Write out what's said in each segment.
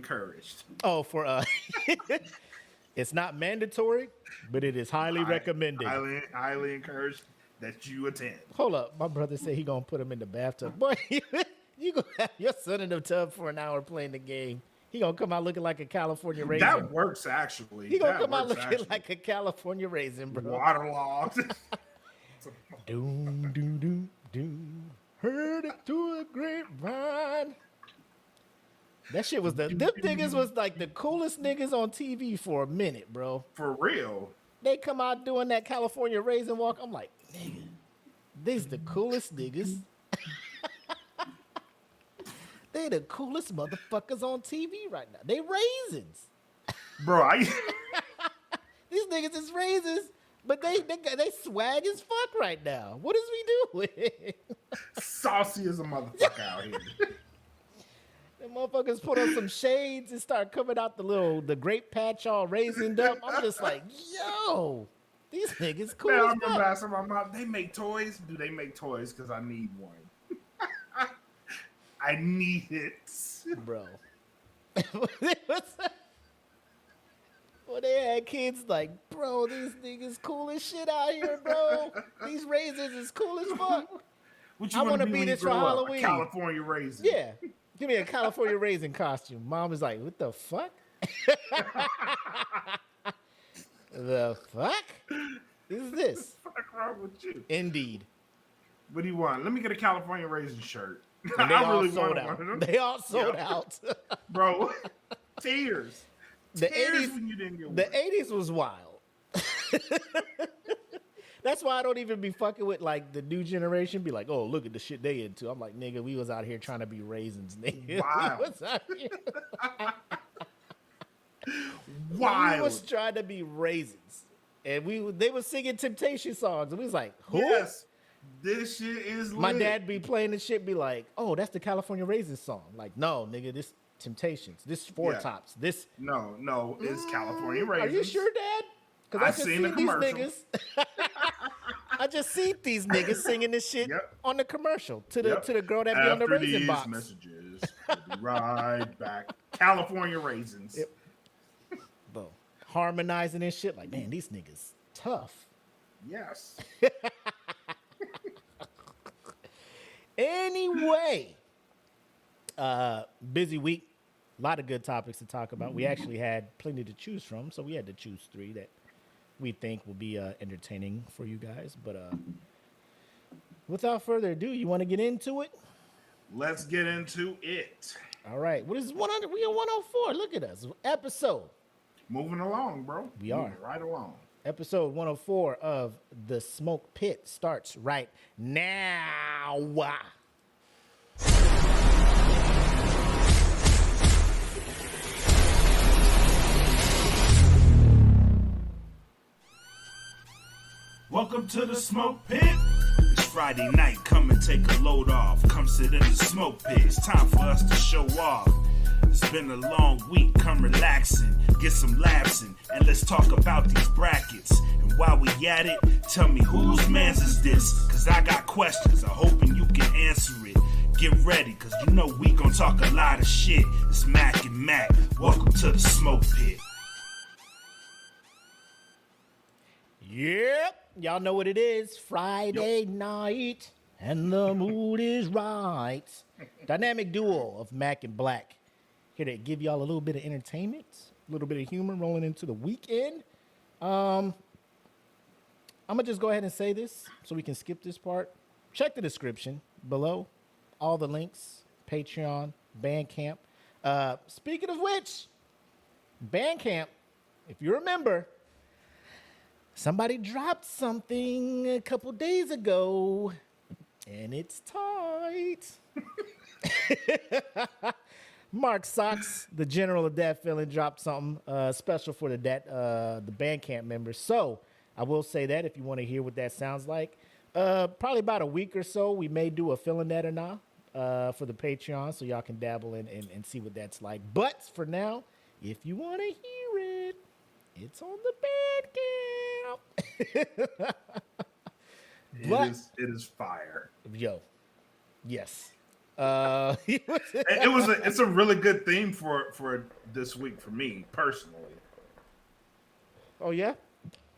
encouraged. Oh, for it's not mandatory, but it is highly recommended. Highly encouraged that you attend. Hold up, my brother said he gonna put him in the bathtub. Boy, you gonna have your son in the tub for an hour playing the game. He gonna come out looking like a California raisin. That works actually. He gonna come out looking like a California raisin, bro. Waterlogged. Doom, doom, doom, doom. Heard it through a grapevine. That shit was them niggas was like the coolest niggas on TV for a minute, bro. For real. They come out doing that California raisin walk. I'm like, nigga, these the coolest niggas. They the coolest motherfuckers on TV right now. They raisins. Bro, These niggas is raisins, but they swag as fuck right now. What is we doing? saucy as a motherfucker out here. Them motherfuckers put on some shades and start coming out the grape patch all raisined up. I'm just like, yo, these niggas cool. Man, I as remember fuck. asking my mom, they make toys? Do they make toys? Because I need one. I need it. Bro. Well, they had kids like, bro, these niggas cool as shit out here, bro. These raisins is cool as fuck. What I wanna be be when you this for grow up? Halloween. A California raisin. Yeah. Give me a California raisin costume. Mom was like, what the fuck? The fuck is this? What's wrong with you? Indeed. What do you want? Let me get a California raisin shirt. And they I all really sold want out. one of them. They all sold Yeah. out. Bro, tears. The Tears 80s, when you didn't get the one. 80s was wild. That's why I don't even be fucking with like the new generation. Be like, oh, look at the shit they into. I'm like, nigga, we was out here trying to be raisins, nigga. Wow. We was out here. Wild. We was trying to be raisins. And they was singing Temptation songs. And we was like, who? Yes. This shit is lit. My dad be playing this shit, be like, oh, that's the California Raisin song. Like, no, nigga, this Temptations. This Four Yeah. Tops. This. No, it's California Are raisins. you sure, Dad? Because I I've just seen seen the these commercial. niggas. I just seen these niggas singing this shit Yep. on the commercial to the Yep. to the girl that be on the After raisin these box. messages, we'll be right back. California raisins. Yep. Bro, harmonizing and shit. Like, man, these niggas tough. Yes. Anyway, busy week. A lot of good topics to talk about. We actually had plenty to choose from, so we had to choose 3 that we think will be entertaining for you guys. But without further ado, you want to get into it? Let's get into it. All right. What is 100? We are 104. Look at us. Episode. Moving along, bro. We are. Moving right along. Episode 104 of The Smoke Pit starts right now. Welcome to the smoke pit. It's Friday night, come and take a load off. Come sit in the smoke pit, it's time for us to show off. It's been a long week, come relaxing, get some laughs in, and let's talk about these brackets. And while we at it, tell me whose man's is this? Cause I got questions, I'm hoping you can answer it. Get ready, cause you know we gon' talk a lot of shit. It's Mac and Mac, welcome to the smoke pit. Yep. Y'all know what it is. Friday night, and the mood is right. Dynamic duo of Mac and Black. Here to give y'all a little bit of entertainment, a little bit of humor rolling into the weekend. I'm going to just go ahead and say this so we can skip this part. Check the description below. All the links, Patreon, Bandcamp. Speaking of which, Bandcamp, if you remember, somebody dropped something a couple days ago, and it's tight. Mark Sox, the General of Dat Feeling, dropped something special for the Bandcamp members. So I will say that if you want to hear what that sounds like, probably about a week or so, we may do a Feeling That or Not for the Patreon, so y'all can dabble in and see what that's like. But for now, if you want to hear it, it's on the Bandcamp. It is fire. Yo, yes. It's a really good theme for this week for me personally. Oh yeah.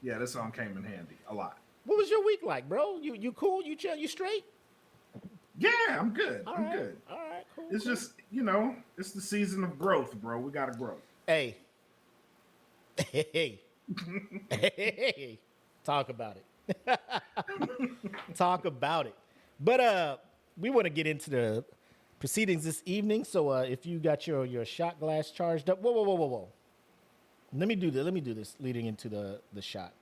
Yeah, this song came in handy a lot. What was your week like, bro? You cool? You chill? You straight? Yeah, I'm good. All I'm right. good. All right. Cool. It's cool. just it's the season of growth, bro. We gotta grow. Hey. Hey. Hey. Talk about it. Talk about it. But we want to get into the proceedings this evening. So if you got your shot glass charged up, whoa. Let me do this leading into the shot.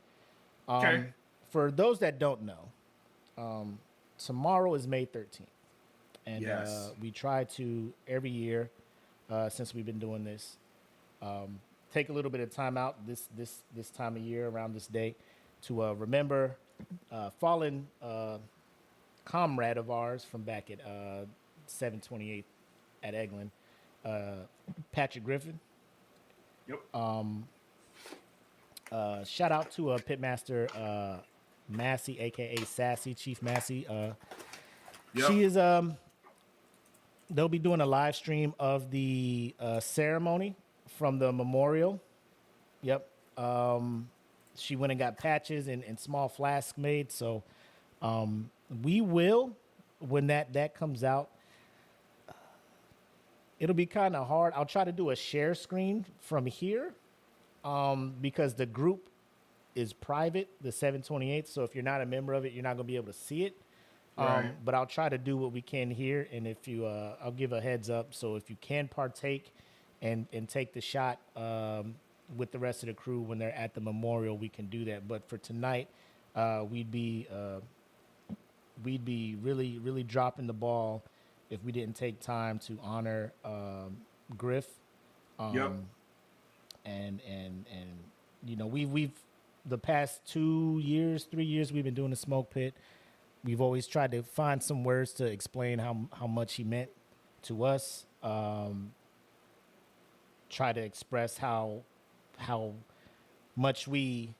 Okay. For those that don't know, tomorrow is May 13th. And Yes. we try to every year since we've been doing this, take a little bit of time out this time of year around this day to remember fallen comrade of ours from back at 728 at Eglin, Patrick Griffin. Yep. Shout out to Pitmaster Massey, aka Sassy, Chief Massey. Yep. She is they'll be doing a live stream of the ceremony from the memorial. Yep. She went and got patches and small flasks made. So we will, when that comes out, it'll be kind of hard. I'll try to do a share screen from here because the group is private, the 728. So if you're not a member of it, you're not going to be able to see it. Right. But I'll try to do what we can here. And if you, I'll give a heads up. So if you can partake and take the shot with the rest of the crew when they're at the memorial, we can do that. But for tonight, we'd be really, really dropping the ball if we didn't take time to honor Griff. Yep. And we've the past 2 years, 3 years we've been doing the smoke pit. We've always tried to find some words to explain how much he meant to us. Try to express how much we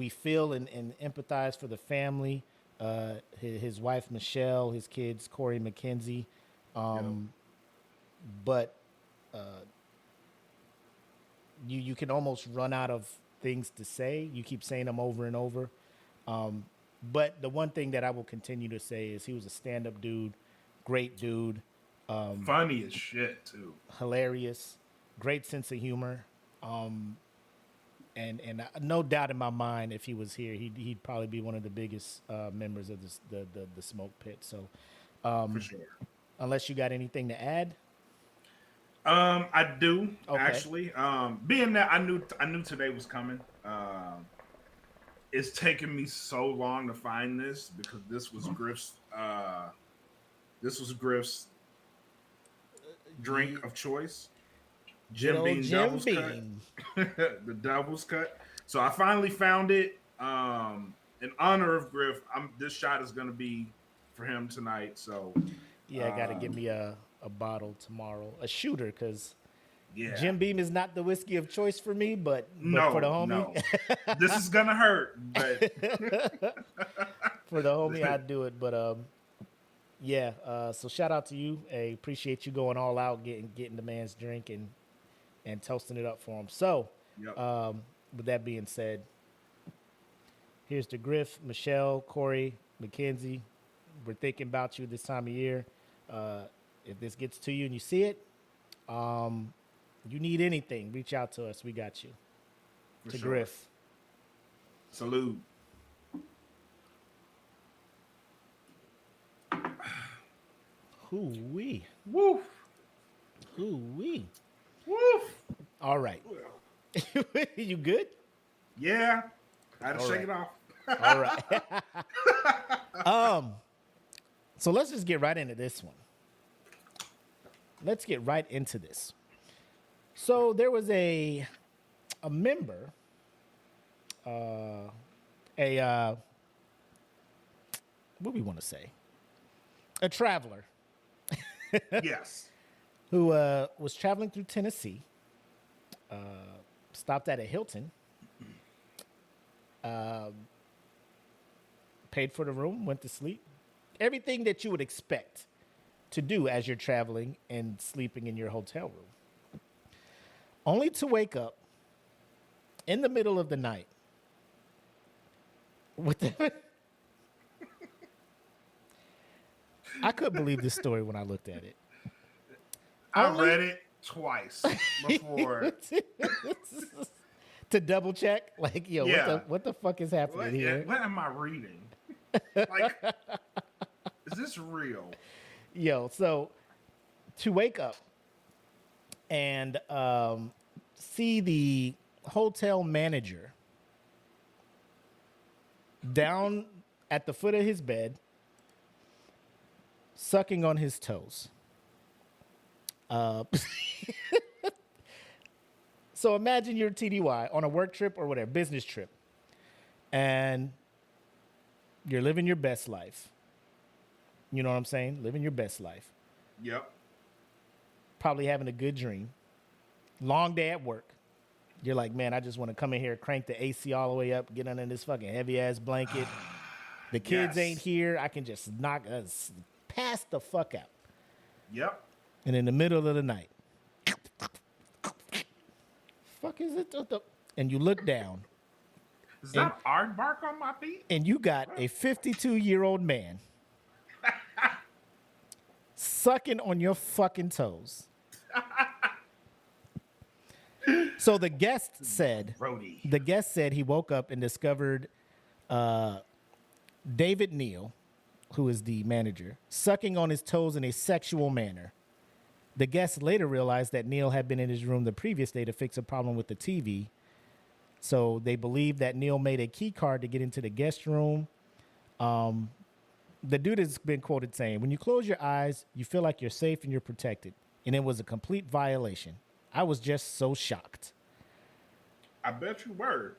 feel and empathize for the family. His wife Michelle, his kids Corey McKenzie. But you can almost run out of things to say. You keep saying them over and over. But the one thing that I will continue to say is he was a stand-up dude, great dude, Funny as shit too. hilarious, great sense of humor, and no doubt in my mind, if he was here, he'd probably be one of the biggest members of the smoke pit. So, For sure. unless you got anything to add, I do Okay. actually. Being that I knew today was coming. It's taken me so long to find this because this was Griff's. This was Griff's drink of choice. Good old Beam Jim Devil's Beam. Cut. The Devil's Cut. So I finally found it. In honor of Griff, this shot is gonna be for him tonight. So Yeah, I gotta give me a bottle tomorrow, a shooter, because yeah, Jim Beam is not the whiskey of choice for me, but no, for the homie, no. This is gonna hurt, but for the homie, I'd do it. But yeah. So shout out to you. I appreciate you going all out, getting the man's drink and toasting it up for him. So, Yep. with that being said, here's to Griff, Michelle, Corey, Mackenzie. We're thinking about you this time of year. If this gets to you and you see it, you need anything, reach out to us. We got you. For to sure. Griff. Salute. Hoo-wee. Woof. Hoo-wee. Woof. All right. You good? Yeah. I had to All shake right. it off. All right. So let's just get right into this one. Let's get right into this. So there was a member, what do we want to say? A traveler Yes. who was traveling through Tennessee, stopped at a Hilton, paid for the room, went to sleep. Everything that you would expect to do as you're traveling and sleeping in your hotel room, only to wake up in the middle of the night with the I couldn't believe this story when I looked at it. I read it twice before. To double check, like, yo, Yeah. what the fuck is happening here? What am I reading? Like, is this real? Yo, so to wake up and see the hotel manager down at the foot of his bed, sucking on his toes. So imagine you're TDY on a work trip or whatever, business trip, and you're living your best life. You know what I'm saying? Living your best life. Yep. Probably having a good dream. Long day at work. You're like, man, I just want to come in here, crank the AC all the way up, get under this fucking heavy ass blanket. The kids Yes. ain't here. I can just knock us pass the fuck out. Yep. And in the middle of the night, fuck is it? And you look down, Is that aardvark on my feet? and you got a 52-year-old man sucking on your fucking toes. So the guest said he woke up and discovered David Neal, who is the manager, sucking on his toes in a sexual manner. The guest later realized that Neal had been in his room the previous day to fix a problem with the TV. So they believe that Neal made a key card to get into the guest room. The dude has been quoted saying, "When you close your eyes, you feel like you're safe and you're protected. And it was a complete violation. I was just so shocked." I bet you were.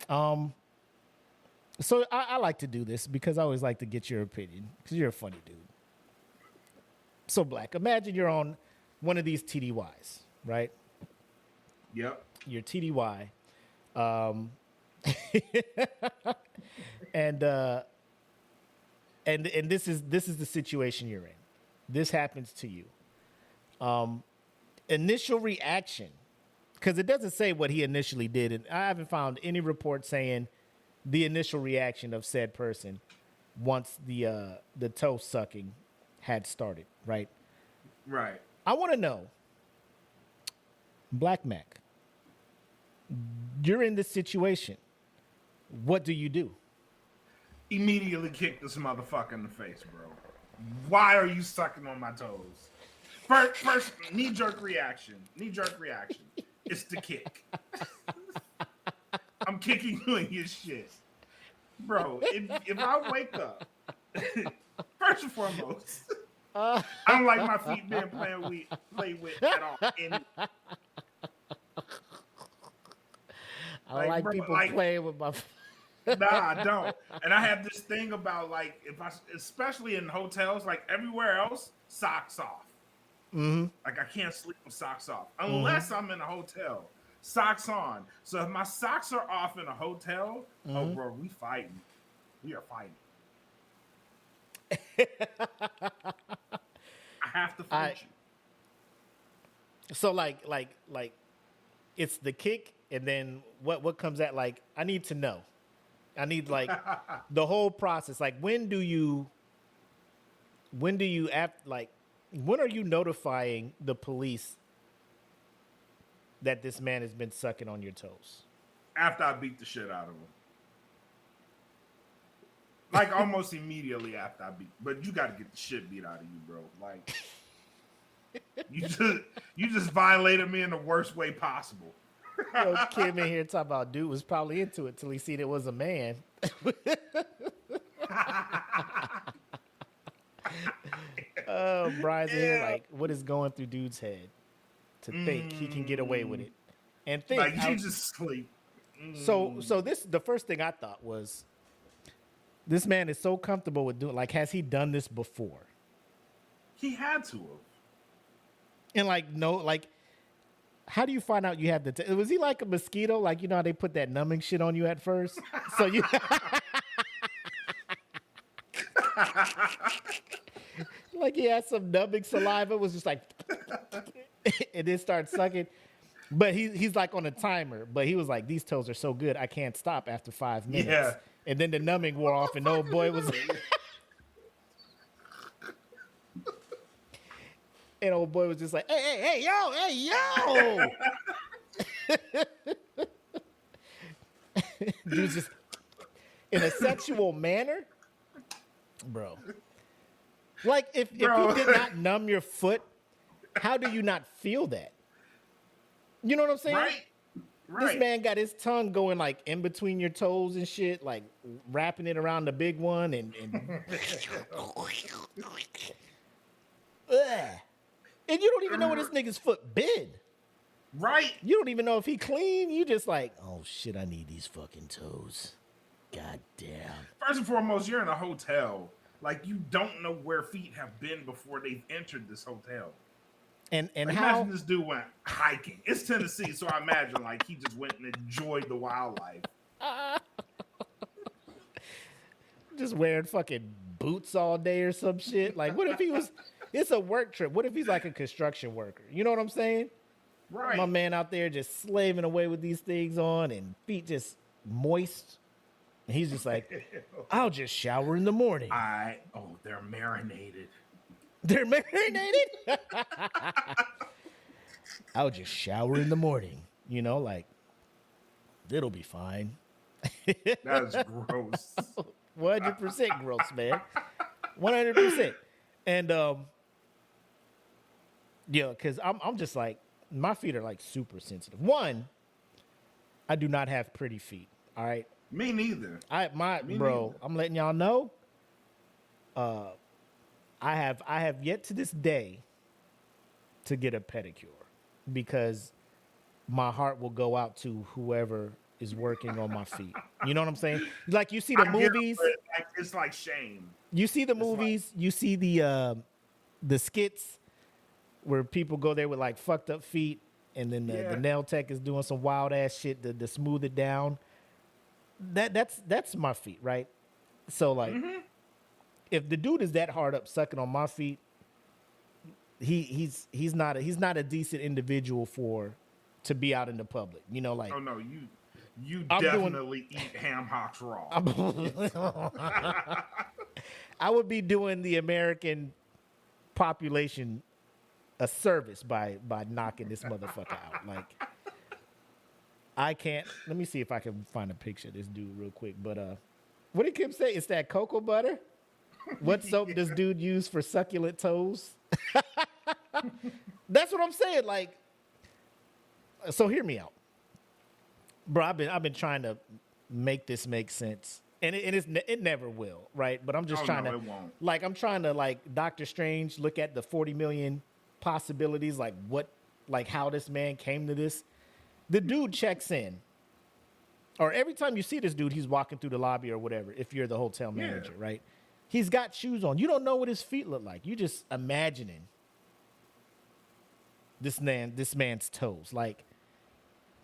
So I like to do this because I always like to get your opinion because you're a funny dude. So Black, imagine you're on one of these TDYs, right? Yep. You're TDY. And this is the situation you're in. This happens to you. Initial reaction, because it doesn't say what he initially did, and I haven't found any report saying the initial reaction of said person once the toe sucking had started, right? Right. I want to know, Black Mac, you're in this situation. What do you do? Immediately kick this motherfucker in the face, bro. Why are you sucking on my toes? First knee-jerk reaction. It's the kick. I'm kicking you in your shit. Bro, if I wake up, first and foremost, I don't like my feet being played with at all. I don't like bro, people playing with my. Nah, I don't. And I have this thing about, like, especially in hotels, like everywhere else, socks off. Mm-hmm. Like, I can't sleep with socks off unless I'm in a hotel. Socks on. So if my socks are off in a hotel, oh, bro, we fighting. We are fighting. I have to fight you. So like, it's the kick, and then what comes at, like, I need to know. I need, like, the whole process. Like, when are you notifying the police that this man has been sucking on your toes? After I beat the shit out of him. Like, almost immediately after I beat. But you got to get the shit beat out of you, bro. Like, you just violated me in the worst way possible. Yo, Kim in here talking about dude was probably into it till he seen it was a man. Brian's in here like, what is going through dude's head to think he can get away with it? And think, Like, you just sleep. So the first thing I thought was, this man is so comfortable with doing, like, has he done this before? He had to have. And like, no, like, how do you find out you have the? Was he like a mosquito? Like, you know how they put that numbing shit on you at first, so you. Like he had some numbing saliva, was just like, and then started sucking. But he's like on a timer. But he was like, these toes are so good, I can't stop after 5 minutes. Yeah. And then the numbing wore off, and the old boy was. And old boy was just like, hey, yo. Dude's just in a sexual manner, bro. Like if you did not numb your foot, how do you not feel that? You know what I'm saying? Right. This man got his tongue going like in between your toes and shit, like wrapping it around the big one and Ugh. And you don't even know where this nigga's foot been. Right. You don't even know if he clean. You just like, oh shit, I need these fucking toes. God damn. First and foremost, you're in a hotel. Like, you don't know where feet have been before they've entered this hotel. And Like, how imagine this dude went hiking. It's Tennessee, so I imagine like he just went and enjoyed the wildlife. just wearing fucking boots all day or some shit. Like, what if he was? It's a work trip. What if he's like a construction worker? You know what I'm saying? Right. My man out there just slaving away with these things on and feet just moist. And he's just like, I'll just shower in the morning. They're marinated. They're marinated? I'll just shower in the morning. You know, like, it'll be fine. That's gross. 100% gross, man. 100%. And, yeah, because I'm just like, my feet are like super sensitive. One, I do not have pretty feet. All right. Me neither. Bro, I'm letting y'all know. I have yet to this day to get a pedicure because my heart will go out to whoever is working on my feet. You know what I'm saying? Like you see the movies. It's like shame. You see the movies. You see the skits where people go there with like fucked up feet, and then the nail tech is doing some wild ass shit to smooth it down. That's my feet, right? So like, if the dude is that hard up sucking on my feet, he's not a decent individual to be out in the public. You know, like, oh no, you definitely eat ham hocks raw. I would be doing the American population a service by knocking this motherfucker out. Like, I can't. Let me see if I can find a picture of this dude real quick. But what did Kim say? It's that cocoa butter. What soap does dude use for succulent toes? That's what I'm saying. Like, so hear me out, bro. I've been trying to make this make sense, and it never will, right? But I'm just trying to, it won't. like, I'm trying to, like, Doctor Strange, look at the 40 million possibilities, like how this man came to this. The dude checks in, or every time you see this dude, he's walking through the lobby or whatever. If you're the hotel manager, right? He's got shoes on. You don't know what his feet look like. You just imagining this man's toes. Like,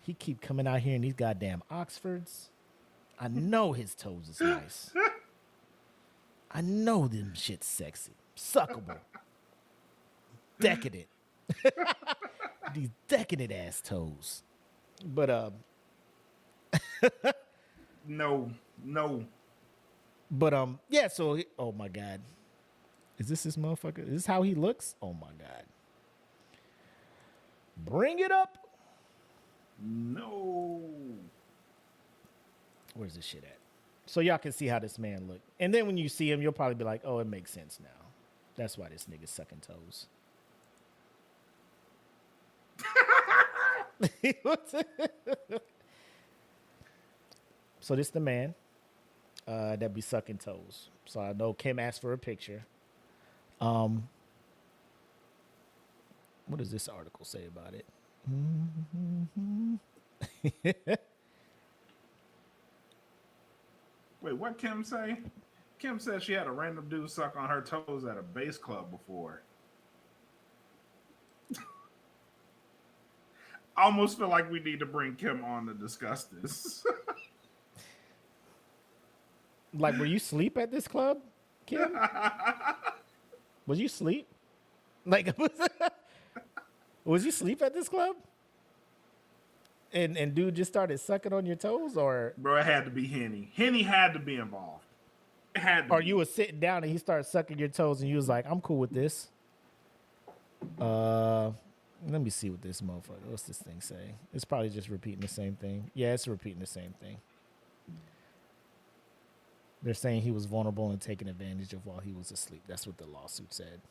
he keep coming out here in these goddamn Oxfords. I know his toes is nice. I know them shit's sexy, suckable, decadent. These decadent ass toes. But No. But yeah, so oh my God. Is this motherfucker? Is this how he looks? Oh my God. Bring it up. No. Where's this shit at? So y'all can see how this man look. And then when you see him, you'll probably be like, oh, it makes sense now. That's why this nigga's sucking toes. So this the man that be sucking toes. So I know Kim asked for a picture. What does this article say about it? Wait, what Kim say? Kim said she had a random dude suck on her toes at a bass club before. I almost feel like we need to bring Kim on to discuss this. Like, were you asleep at this club, Kim? Was you asleep? Like, was you asleep at this club? And dude just started sucking on your toes, or Bro, it had to be Henny. Henny had to be involved. It had to or be. you was sitting down and he started sucking your toes and you was like, I'm cool with this. Let me see what this motherfucker. What's this thing say? It's probably just repeating the same thing. Yeah, it's repeating the same thing. They're saying he was vulnerable and taken advantage of while he was asleep. That's what the lawsuit said.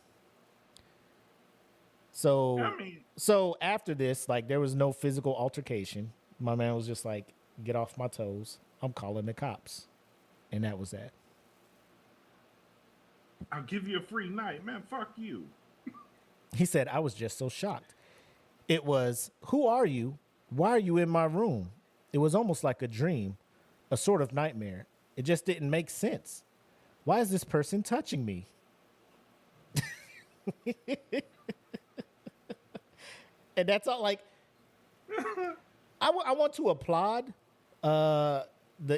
So, I mean, so after this, like, there was no physical altercation. My man was just like, "Get off my toes. I'm calling the cops," and that was that. I'll give you a free night, man. Fuck you. He said, "I was just so shocked. It was, who are you? Why are you in my room? It was almost like a dream, a sort of nightmare. It just didn't make sense. Why is this person touching me?" And that's all. Like, I want to applaud the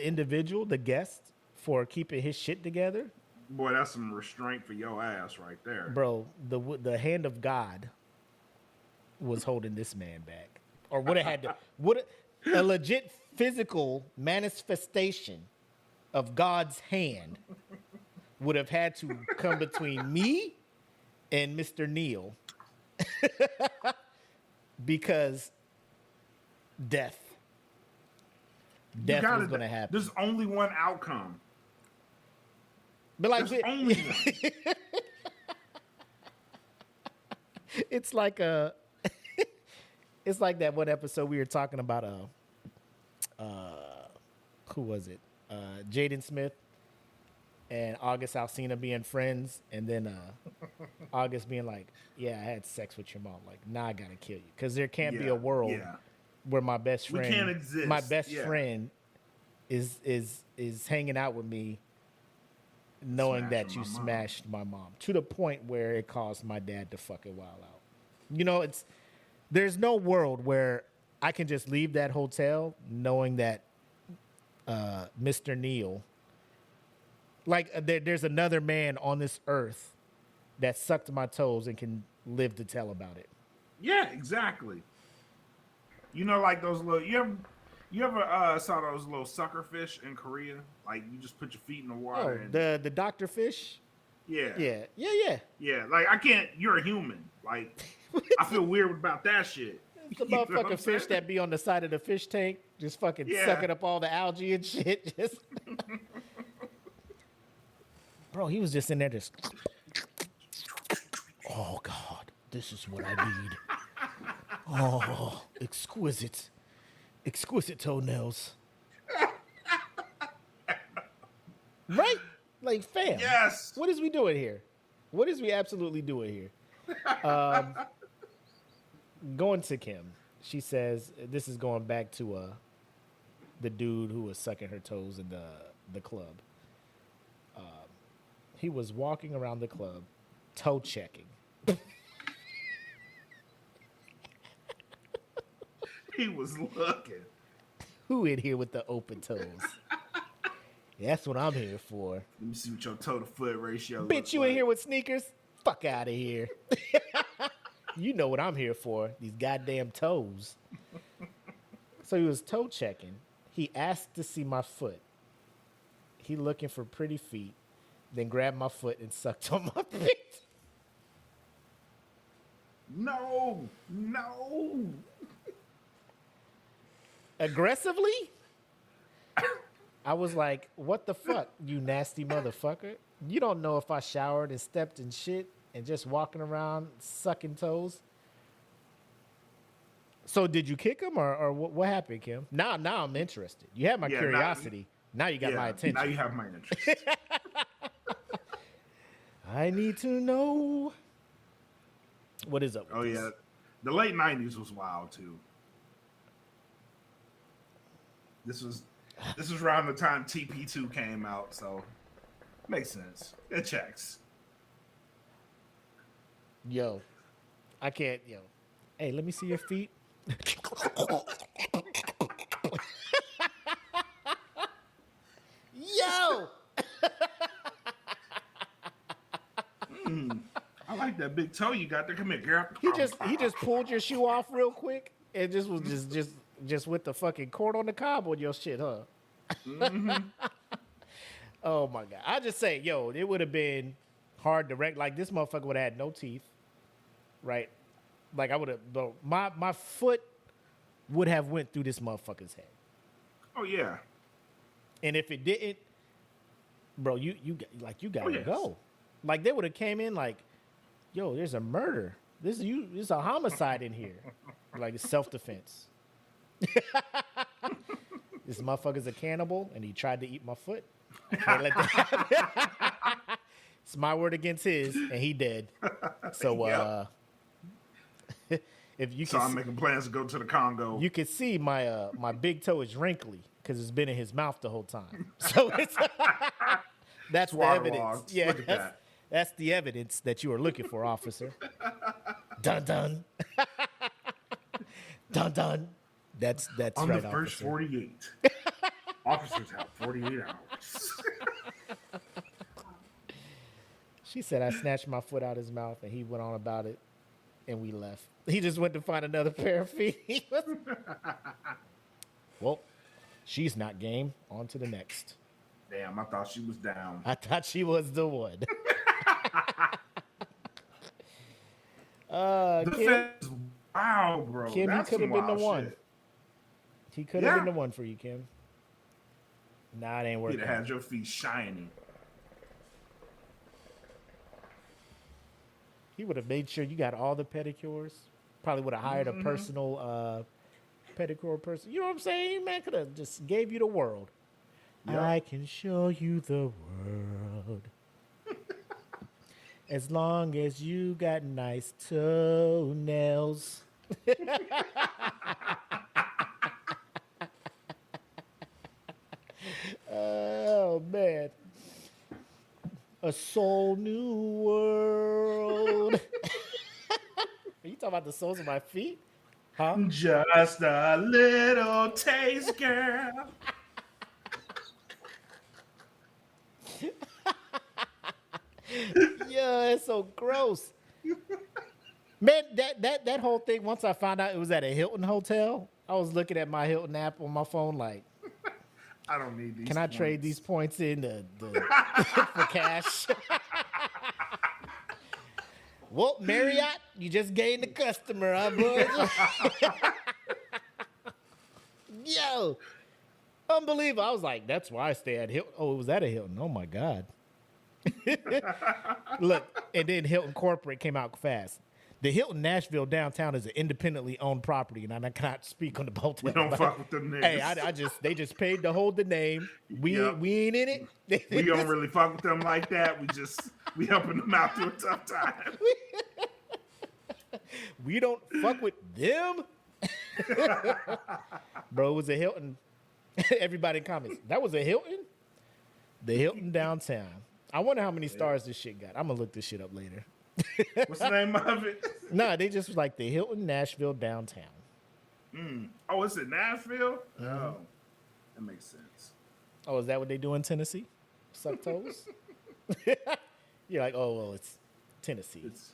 individual, the guest, for keeping his shit together. Boy, that's some restraint for your ass right there. Bro, the hand of God was holding this man back, or would have had to, a legit physical manifestation of God's hand would have had to come between me and Mr. Neal, because death was going to happen. There's only one outcome. But like, There's only one. it's like it's like that one episode we were talking about. Who was it? Jaden Smith and August Alsina being friends, and then August being like, "Yeah, I had sex with your mom." Like, "Nah, I gotta kill you," because there can't be a world where my best friend, can't exist. my best friend, is hanging out with me, knowing that you smashed my mom to the point where it caused my dad to fucking wild out. You know, there's no world where I can just leave that hotel knowing that Mr. Neal, like, there's another man on this earth that sucked my toes and can live to tell about it. Yeah, exactly. You know, like those little. You ever saw those little sucker fish in Korea? Like, you just put your feet in the water. Oh, the Dr. Fish? Yeah. Yeah. Like, I can't. You're a human. Like, I feel weird about that shit. The You know what I'm motherfucking fish saying? that be on the side of the fish tank, just fucking sucking up all the algae and shit. Just bro, he was just in there just. Oh God, this is what I need. Oh, exquisite toenails. Right? Like, fam. Yes. What is we doing here? What is we absolutely doing here? Going to Kim. She says, this is going back to the dude who was sucking her toes in the club. He was walking around the club, toe checking. He was looking. Who in here with the open toes? That's what I'm here for. Let me see what your toe to foot ratio. Bitch, you in here with sneakers? Fuck out of here. You know what I'm here for. These goddamn toes. So he was toe checking. He asked to see my foot. He looking for pretty feet. Then grabbed my foot and sucked on my feet. No. Aggressively? I was like, what the fuck, you nasty motherfucker? You don't know if I showered and stepped in shit and just walking around sucking toes? So did you kick him or what happened, Kim? Now I'm interested. You had my curiosity. Now you got my attention. Now you have my interest. I need to know. What is up with this? Yeah. The late 90s was wild too. This was around the time TP2 came out, so makes sense. It checks. Yo, I can't, yo. Hey, let me see your feet. Yo! That big toe you got there. Come here, girl. He just pulled your shoe off real quick and just was just with the fucking cord on the cob on your shit, huh? Oh my god! I just say, yo, it would have been hard to wreck. Like this motherfucker would have had no teeth, right? Like I would have, my foot would have went through this motherfucker's head. Oh yeah. And if it didn't, bro, you gotta yes. go. Like they would have came in like, yo, there's a murder. There's a homicide in here. Like it's self-defense. This motherfucker's a cannibal and he tried to eat my foot. I can't let that happen. It's my word against his, and he dead. So if you So can I'm making plans to go to the Congo. you can see my my big toe is wrinkly because it's been in his mouth the whole time. So it's that's the evidence. Waterlogged. Yeah, Look at that. that's the evidence that you are looking for, officer. Dun dun. Dun dun. That's On right, the first officer. 48. Officers have 48 hours. She said I snatched my foot out his mouth and he went on about it and we left. He just went to find another pair of feet. Well, she's not game. On to the next. Damn, I thought she was down. I thought she was the one. Kim, Defense, wow, bro. Kim, he That's could have some been the wild one. shit. He could have Yeah. been the one for you, Kim. Nah, it ain't You'd working. have had your feet shining. He would have made sure you got all the pedicures. Probably would have hired a personal pedicure person. You know what I'm saying? Man could have just gave you the world. Yep. I can show you the world. As long as you got nice toenails. Oh, man. A soul new world. Are you talking about the soles of my feet? Huh? Just a little taste, girl. Yeah, it's so gross. Man, that whole thing, once I found out it was at a Hilton hotel, I was looking at my Hilton app on my phone like, I don't need these. can I trade points. these points in for cash? Well, Marriott, you just gained a customer, huh, boys? Yo, unbelievable. I was like, that's why I stay at Hilton. Oh, it was at a Hilton. Oh, my God. Look, and then Hilton Corporate came out fast. The Hilton Nashville downtown is an independently owned property, and I cannot speak on the hotel. We don't fuck with them niggas. Hey, they just paid to hold the name. We Yep. we ain't in it. We don't really fuck with them like that. We helping them out through a tough time. We don't fuck with them. Bro, it was a Hilton. Everybody in comments. That was a Hilton? The Hilton downtown. I wonder how many stars this shit got. I'm gonna look this shit up later. What's the name of it? Nah, they just was like the Hilton Nashville downtown. Oh, it's in Nashville? Oh, that makes sense. Oh, is that what they do in Tennessee? Suck toes? You're like, oh, well, it's Tennessee. It's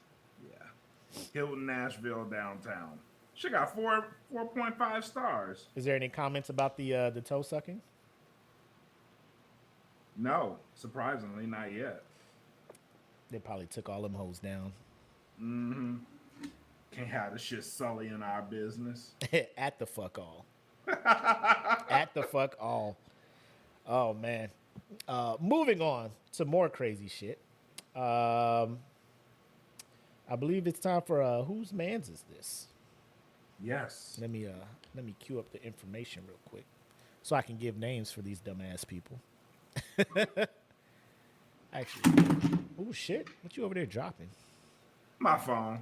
Hilton Nashville downtown. She got 4.5 stars. Is there any comments about the toe sucking? No, surprisingly, not yet. They probably took all them hoes down. Can't have this shit sullying our business. At the fuck all. At the fuck all. Oh, man. Moving on to more crazy shit. I believe it's time for whose man's is this? Yes. Let me cue up the information real quick so I can give names for these dumbass people. Actually, oh shit! What you over there dropping? My phone.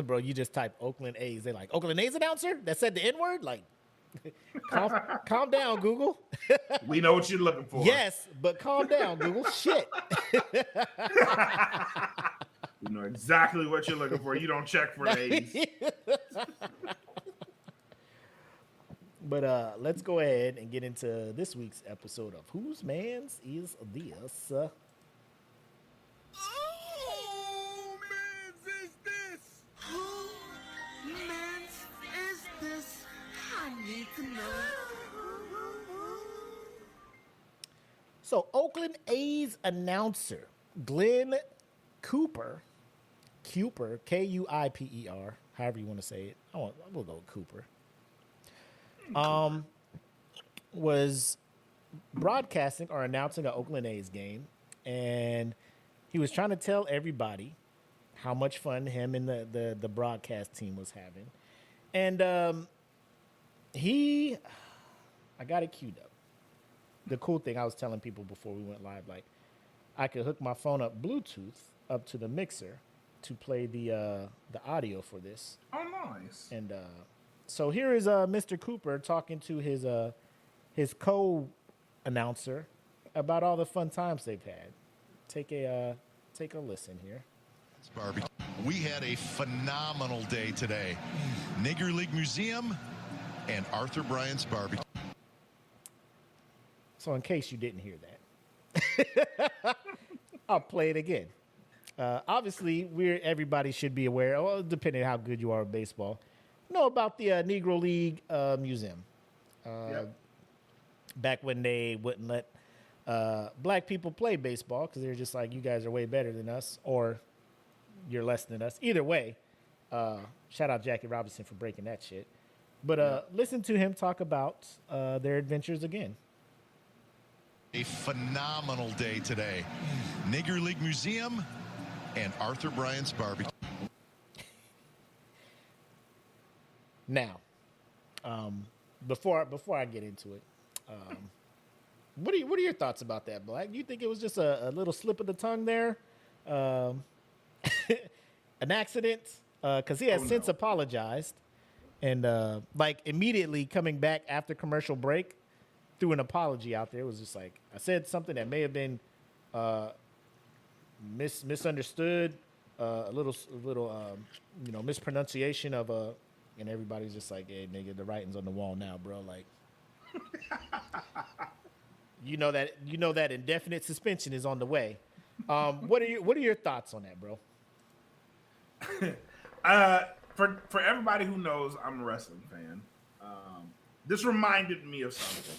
Bro, you just type Oakland A's. They're like, Oakland A's announcer that said the N word? Like, calm down, Google. We know what you're looking for. Yes, but calm down, Google. Shit. We know exactly what you're looking for. You don't check for A's. But let's go ahead and get into this week's episode of Whose Mans Is This? Oh, man's is this? Who man's is this? I need to know. So, Oakland A's announcer Glenn Cooper, Kuiper, however you want to say it. We'll go with Cooper. Was broadcasting or announcing an Oakland A's game, and he was trying to tell everybody how much fun him and the broadcast team was having. And I got it queued up. The cool thing I was telling people before we went live, like I could hook my phone up Bluetooth up to the mixer to play the audio for this. Oh, nice. And so here is Mr. Cooper talking to his co-announcer about all the fun times they've had. Take a listen here. Barbecue. We had a phenomenal day today. Nigger League Museum and Arthur Bryant's Barbecue. So in case you didn't hear that, I'll play it again. Obviously, everybody should be aware, well, depending on how good you are at baseball, know about the Negro League Museum. Yep. Back when they wouldn't let black people play baseball because they're just like, you guys are way better than us, or you're less than us. Either way, shout out Jackie Robinson for breaking that shit. But listen to him talk about their adventures again. A phenomenal day today. Nigger League Museum and Arthur Bryant's Barbecue. Now, before I get into it, what are your thoughts about that, Black? Do you think it was just a little slip of the tongue there, an accident? Because he has since apologized, and like immediately coming back after commercial break, threw an apology out there. It was just like, I said something that may have been misunderstood, a little mispronunciation of and everybody's just like, hey, nigga, the writing's on the wall now, bro. Like, you know that indefinite suspension is on the way. What are your thoughts on that, bro? For everybody who knows, I'm a wrestling fan. This reminded me of something.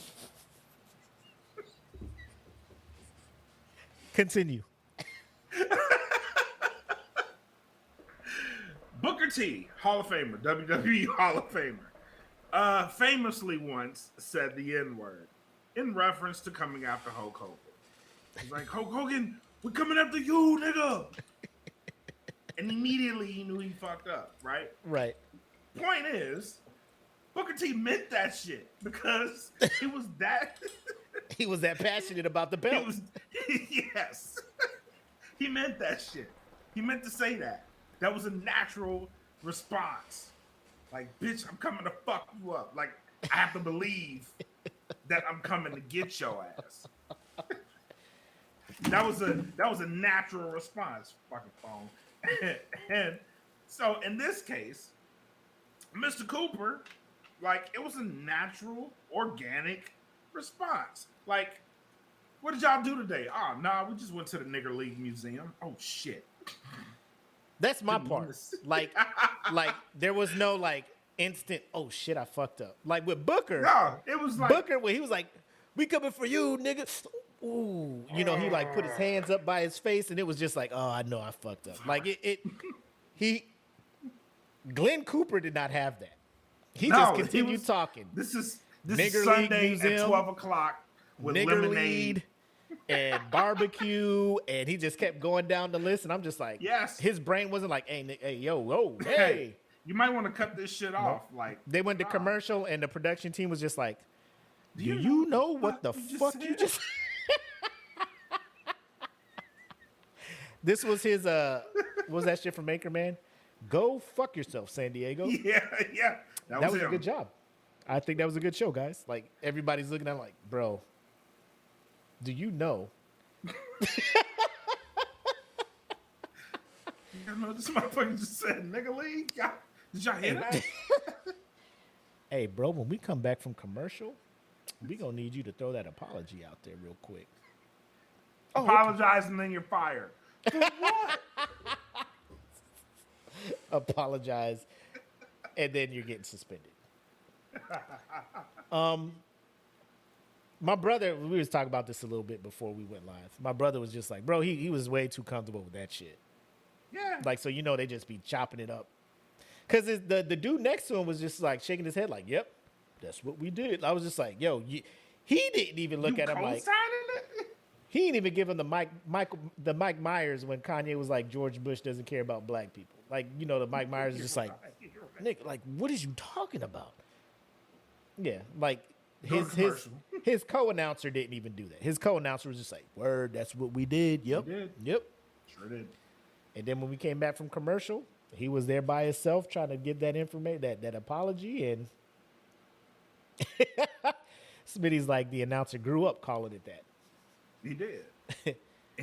Continue. Booker T, Hall of Famer, WWE Hall of Famer, famously once said the N-word in reference to coming after Hulk Hogan. He's like, Hulk Hogan, we're coming after you, nigga. And immediately he knew he fucked up, right? Right. Point is, Booker T meant that shit because it was that... He was that passionate about the belt. Yes. He meant that shit. He meant to say that. That was a natural response. Like, bitch, I'm coming to fuck you up. Like, I have to believe that I'm coming to get your ass. That was a natural response, fucking phone. And so in this case, Mr. Cooper, like, it was a natural, organic response. Like, what did y'all do today? Oh, nah, we just went to the Nigger League Museum. Oh shit. That's my part. Like there was no like instant, oh shit, I fucked up. Like with Booker. No, it was like Booker when he was like, we coming for you, nigga. Ooh, he like put his hands up by his face and it was just like, oh, I know I fucked up. Like Glenn Cooper did not have that. He just continued talking. This is Nigger Sunday League at Museum, 12 o'clock with Nigger lemonade. Lead and barbecue, and he just kept going down the list, and I'm just like, yes. His brain wasn't like, hey, yo, whoa, hey. You might want to cut this shit off. Like, they went to commercial, and the production team was just like, do you know what the fuck you just? This was his what was that shit from Anchorman? Go fuck yourself, San Diego. Yeah. That was a him. good job. I think that was a good show, guys. Like, everybody's looking at it like, bro, do you know? You know, this motherfucker just said Nigger League. Did y'all hear that? Hey, bro, when we come back from commercial, we gonna need you to throw that apology out there real quick. Oh, okay. Apologize and then you're fired. Apologize, and then you're getting suspended. My brother, we was talking about this a little bit before we went live. My brother was just like, bro, he was way too comfortable with that shit. Yeah. Like, so you know they just be chopping it up. Because the dude next to him was just like shaking his head like, yep, that's what we did. I was just like, yo, he didn't even look You at him like, co-signing it? he didn't even give him the Mike Myers when Kanye was like, George Bush doesn't care about black people. Like, you know, the Mike Myers is just like, Nick, like, what is you talking about? Yeah, like his co-announcer didn't even do that. His co-announcer was just like, word, that's what we did. Yep. We did. Yep. Sure did. And then when we came back from commercial, he was there by himself trying to give that information, that apology, and Smitty's like, the announcer grew up calling it that. He did.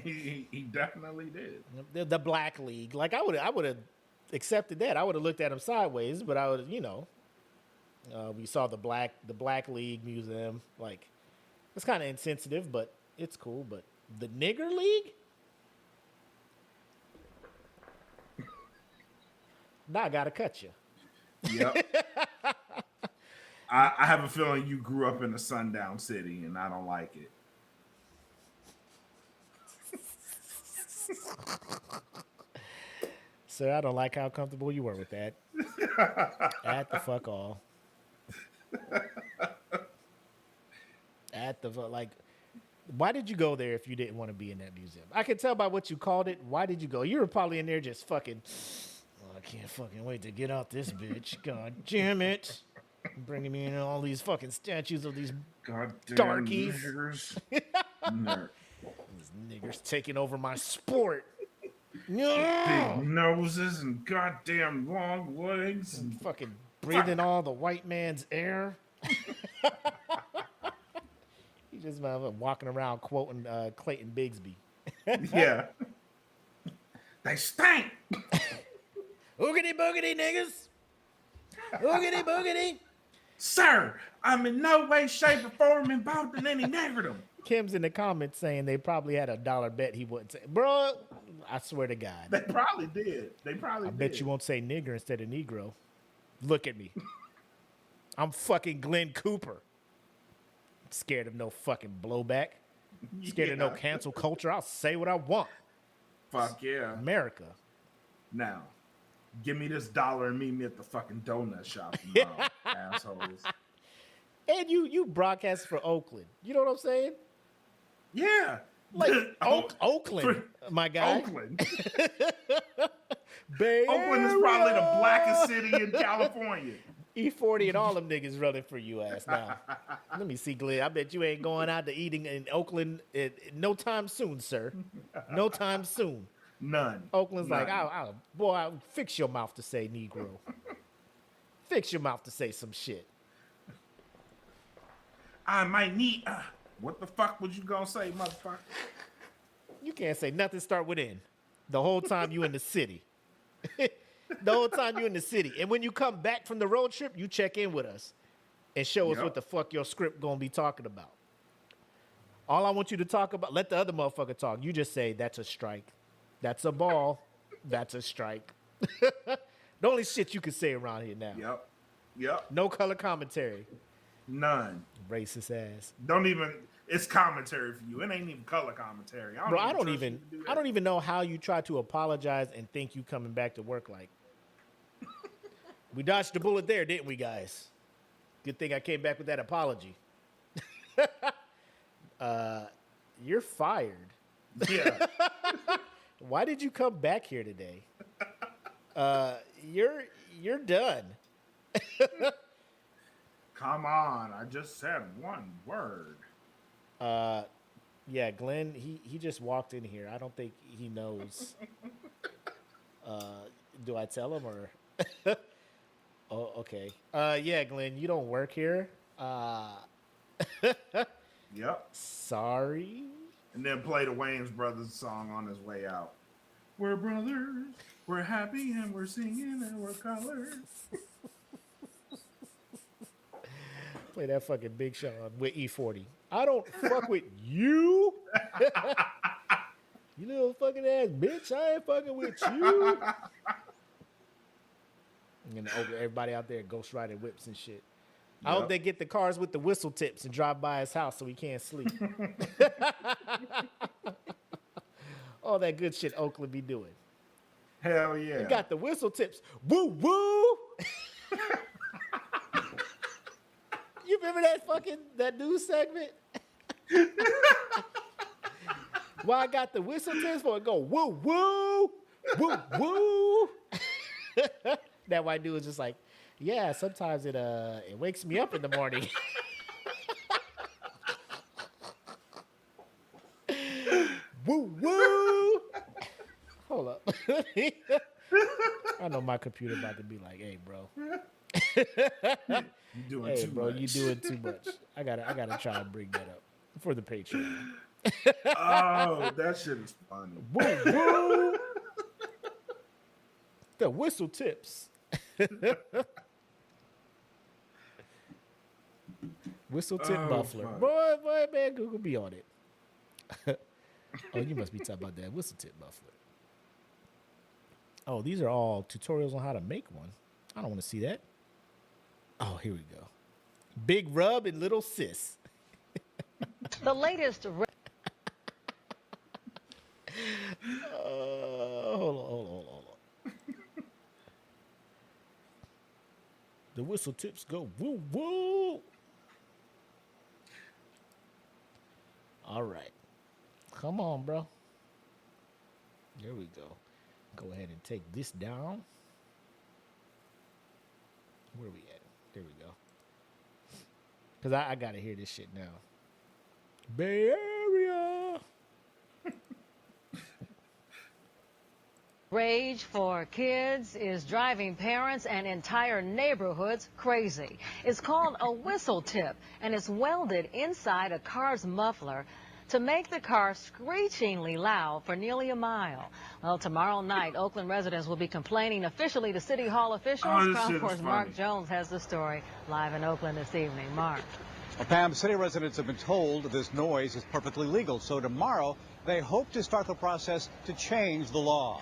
he definitely did. The Black League. Like I would have accepted that. I would have looked at him sideways, but I would, you know, we saw the Black League Museum. Like, it's kind of insensitive, but it's cool. But the Nigger League? Now I gotta cut you. Yep. I have a feeling you grew up in a sundown city, and I don't like it. Sir, I don't like how comfortable you were with that. At the fuck all. Like, why did you go there if you didn't want to be in that museum? I can tell by what you called it. Why did you go? You were probably in there just fucking, I can't fucking wait to get out this bitch. God damn it. Bringing me in all these fucking statues of these Goddamn darkies. niggers. Nerd. These niggers taking over my sport. No. Big noses and goddamn long legs. And Fucking breathing all the white man's air. He just walking around quoting Clayton Bigsby. yeah. They stink. Oogity boogity, niggas. Oogity boogity. Sir, I'm in no way, shape, or form involved in any negative. Kim's in the comments saying they probably had a dollar bet he wouldn't say. Bro, I swear to God. They probably did. I I bet you won't say nigger instead of Negro. Look at me. I'm fucking Glenn Cooper. Scared of no fucking blowback. Scared of no cancel culture. I'll say what I want. Fuck yeah. America. Now, give me this dollar and meet me at the fucking donut shop tomorrow, assholes. And you broadcast for Oakland. You know what I'm saying? Yeah. Like Oakland, my guy. Oakland. Bay Oakland is probably the blackest city in California. E40 and all them niggas running for you ass now. Let me see, Glenn. I bet you ain't going out to eating in Oakland no time soon, sir. No time soon. None. Oakland's None. like, I'll fix your mouth to say Negro. Fix your mouth to say some shit. I might need. What the fuck was you gonna say, motherfucker? You can't say nothing start with N. The whole time you in the city. The whole time you in the city. And when you come back from the road trip, you check in with us and show us Yep. what the fuck your script gonna be talking about. All I want you to talk about, let the other motherfucker talk. You just say, that's a strike. That's a ball. That's a strike. The only shit you can say around here now. Yep. No color commentary. None. Racist ass. Don't even. It's commentary for you. It ain't even color commentary. Bro, I don't trust even you to do that. I don't even know how you try to apologize and think you coming back to work like. We dodged the bullet there, didn't we, guys? Good thing I came back with that apology. You're fired. Yeah. Why did you come back here today? You're done. Come on. I just said one word. Yeah, Glenn, he just walked in here. I don't think he knows. Do I tell him or? Oh, okay. Yeah, Glenn, you don't work here. Yep. Sorry. And then play the Wayans Brothers song on his way out. We're brothers. We're happy and we're singing and we're colors. Play that fucking Big Sean with E40. I don't fuck with you. You little fucking ass bitch. I ain't fucking with you. And then everybody out there ghost riding whips and shit. I hope they get the cars with the whistle tips and drive by his house so he can't sleep. All that good shit Oakland be doing. Hell yeah. You got the whistle tips. Woo woo. You remember that news segment? Well, I got the whistle tips for it go woo woo woo woo. That white dude was just like, yeah, sometimes it wakes me up in the morning. Woo woo. Hold up. I know my computer about to be like, hey, bro. You doing Hey, too bro, much. you doing too much. I gotta try and bring that up for the Patreon. Oh, that shit is funny. Woo woo. The whistle tips. Whistle tip Oh, muffler. fuck. Boy, man, Google be on it. Oh, you must be talking about that whistle tip muffler. Oh, these are all tutorials on how to make one. I don't want to see that. Oh, here we go. Big Rub and Little Sis. The latest. Hold on. The whistle tips go woo woo. All right. Come on, bro. There we go. Go ahead and take this down. Where are we at? There we go. Because I got to hear this shit now. Bay Area. Rage for kids is driving parents and entire neighborhoods crazy. It's called a whistle tip, and it's welded inside a car's muffler to make the car screechingly loud for nearly a mile. Well, tomorrow night, Oakland residents will be complaining officially to City Hall officials. Oh, this Crown shit is Corps' Mark funny. Jones has the story live in Oakland this evening. Mark. Well, Pam, city residents have been told this noise is perfectly legal, so tomorrow they hope to start the process to change the law.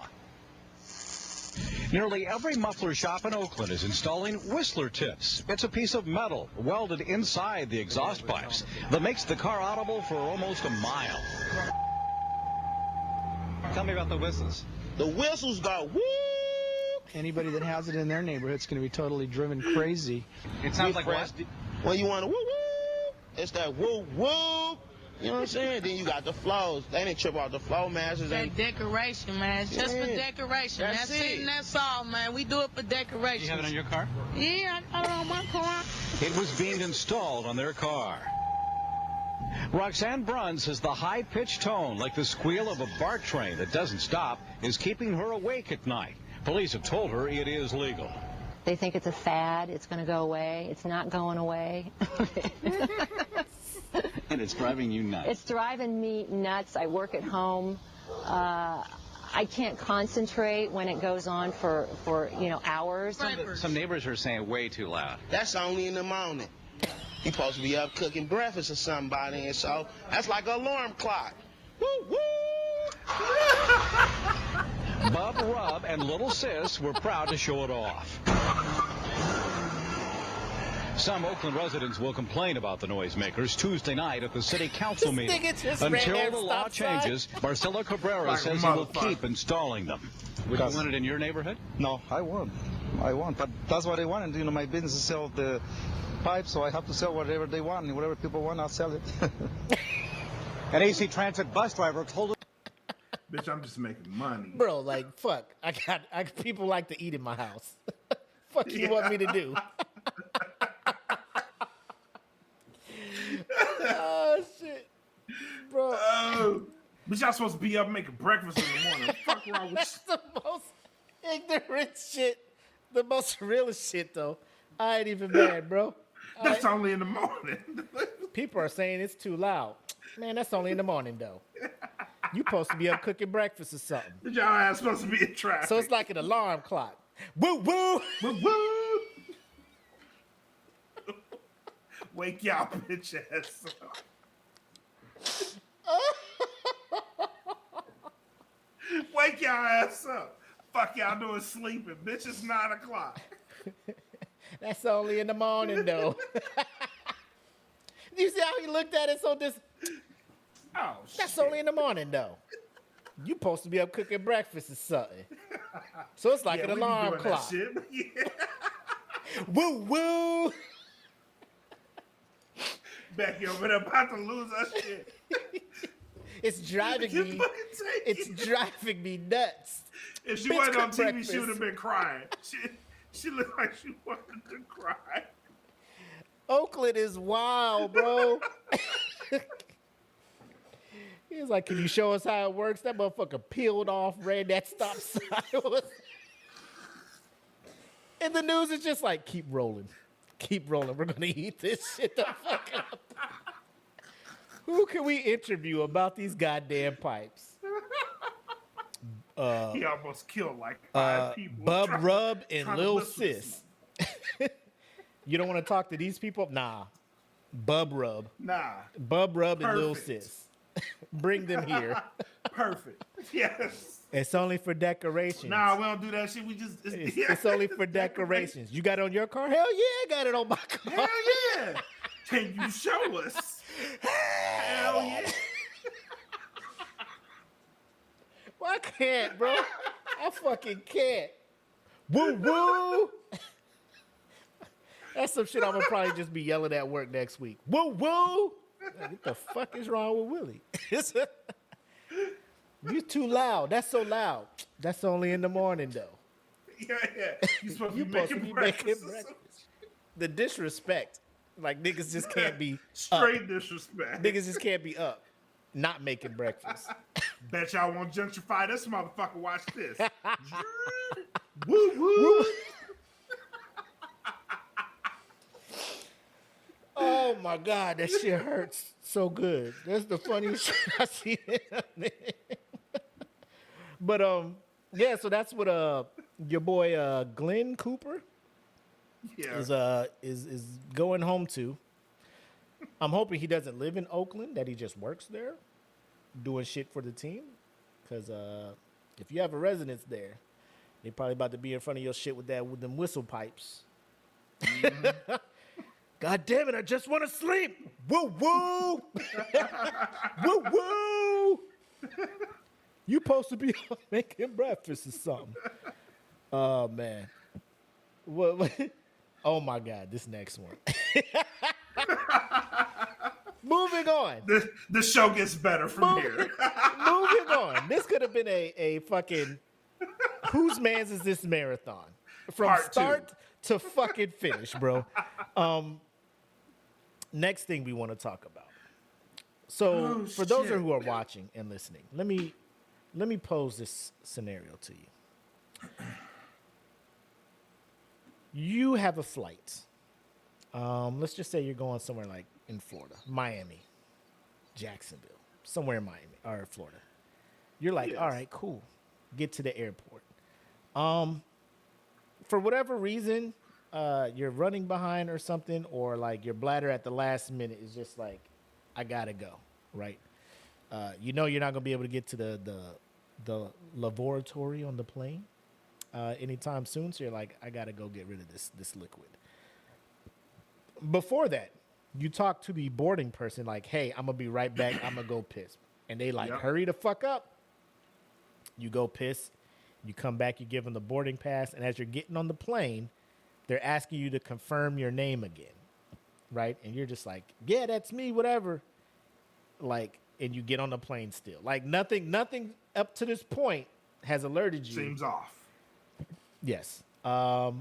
Nearly every muffler shop in Oakland is installing Whistler tips. It's a piece of metal welded inside the exhaust pipes that makes the car audible for almost a mile. Tell me about the whistles. The whistles go woo. Anybody that has it in their neighborhood is going to be totally driven crazy. It sounds like what? When you want to woo woo, it's that woo woo. You know what I'm saying? Then you got the flows. They didn't trip off the flow masters. That decoration, man. It's just for Yeah. decoration. That's That's it. it. And that's all, man. We do it for decoration. Do you have it on your car? Yeah, I got it on my car. It was being installed on their car. Roxanne Brunn says the high-pitched tone, like the squeal of a BART train that doesn't stop, is keeping her awake at night. Police have told her it is legal. They think it's a fad. It's going to go away. It's not going away. And it's driving you nuts. It's driving me nuts. I work at home. I can't concentrate when it goes on for hours. Some neighbors are saying way too loud. That's only in the morning. You supposed to be up cooking breakfast or somebody, and so that's like an alarm clock. Woo woo. Bub Rub and Little Sis were proud to show it off. Some Oakland residents will complain about the noisemakers Tuesday night at the city council This meeting. nigga just ran Until that the law stop sign. changes, Marcelo Cabrera Like a says he will motherfucker. keep installing them. Would you want it in your neighborhood? No, I won't. But that's what I want. And, my business is sell the pipes, so I have to sell whatever they want. And whatever people want, I'll sell it. An AC Transit bus driver told us Bitch, I'm just making money. Bro, like, fuck. People like to eat in my house. Fuck you want me to do? Oh, shit. Bro, Oh, but y'all supposed to be up making breakfast in the morning. Fuck wrong with that's the most ignorant shit. The most realest shit, though. I ain't even mad, bro. That's only in the morning. People are saying it's too loud. Man, that's only in the morning, though. You supposed to be up cooking breakfast or something. Y'all ass supposed to be in traffic. So it's like an alarm clock. Woo, woo. woo woo. Wake y'all bitch ass up. Wake y'all ass up. Fuck y'all doing sleeping. Bitch, it's 9 o'clock. That's only in the morning, though. You see how he looked at it so this? Oh, That's shit. only in the morning, though. You supposed to be up cooking breakfast or something. So it's like Yeah, an we be alarm doing that clock. shit. Yeah. Woo woo. Becky over there about to lose her shit. It's driving You me. fucking take It's it. driving me nuts. If she Bitch, wasn't on cook TV, breakfast. she would have been crying. She looked like she wanted to cry. Oakland is wild, bro. He was like, "Can you show us how it works?" That motherfucker peeled off, ran that stop sign. And the news is just like, keep rolling. Keep rolling. We're gonna eat this shit the fuck up. Who can we interview about these goddamn pipes? He almost killed like 5 people. Bub trying- Rub and trying to Lil listen to Sis. You don't want to talk to these people? Nah. Bub Rub. Nah. Bub Rub and Lil Perfect. Sis. Bring them here. Perfect. Yes. It's only for decorations. Nah, we don't do that shit. We just. It's only for decorations. You got it on your car? Hell yeah, I got it on my car. Hell yeah. Can you show us? Hell yeah. Well, I can't, bro. I fucking can't. Woo woo. That's some shit I'm gonna probably just be yelling at work next week. Woo woo. Like, what the fuck is wrong with Willie? You too loud. That's so loud. That's only in the morning though. Yeah. You supposed You to be supposed to making be making breakfast. or breakfast. something. The disrespect. Like niggas just can't be Straight up. disrespect. Niggas just can't be up. Not making breakfast. Bet y'all won't gentrify this motherfucker. Watch this. Woo woo. Oh my god, that shit hurts so good. That's the funniest shit I see. But yeah, so that's what your boy Glenn Cooper Yeah. is going home to. I'm hoping he doesn't live in Oakland, that he just works there, doing shit for the team. Cause if you have a residence there, they probably about to be in front of your shit with them whistle pipes. God damn it, I just want to sleep. Woo woo. Woo woo. You supposed to be making breakfast or something. Oh man. What? Oh my God, this next one. Moving on. The show gets better from here. Moving on. This could have been a fucking whose man's is this marathon? From Part start to fucking finish, bro. Next thing we want to talk about. So Oh, for those shit. who are watching and listening, let me pose this scenario to you. You have a flight. Let's just say you're going somewhere like in Florida, Miami, Jacksonville, somewhere in Miami or Florida. You're like, Yes. all right, cool. Get to the airport. For whatever reason, you're running behind or something, or like your bladder at the last minute is just like, I gotta go, right? You know you're not gonna be able to get to the laboratory on the plane anytime soon, so you're like, I gotta go get rid of this liquid. Before that, you talk to the boarding person like, hey, I'm gonna be right back. I'm gonna go piss, and they like, Yep. hurry the fuck up. You go piss. You come back, you give them the boarding pass, and as you're getting on the plane, they're asking you to confirm your name again, right? And you're just like, yeah, that's me, whatever. Like, and you get on the plane still. Like nothing up to this point has alerted you. Seems off. Yes. So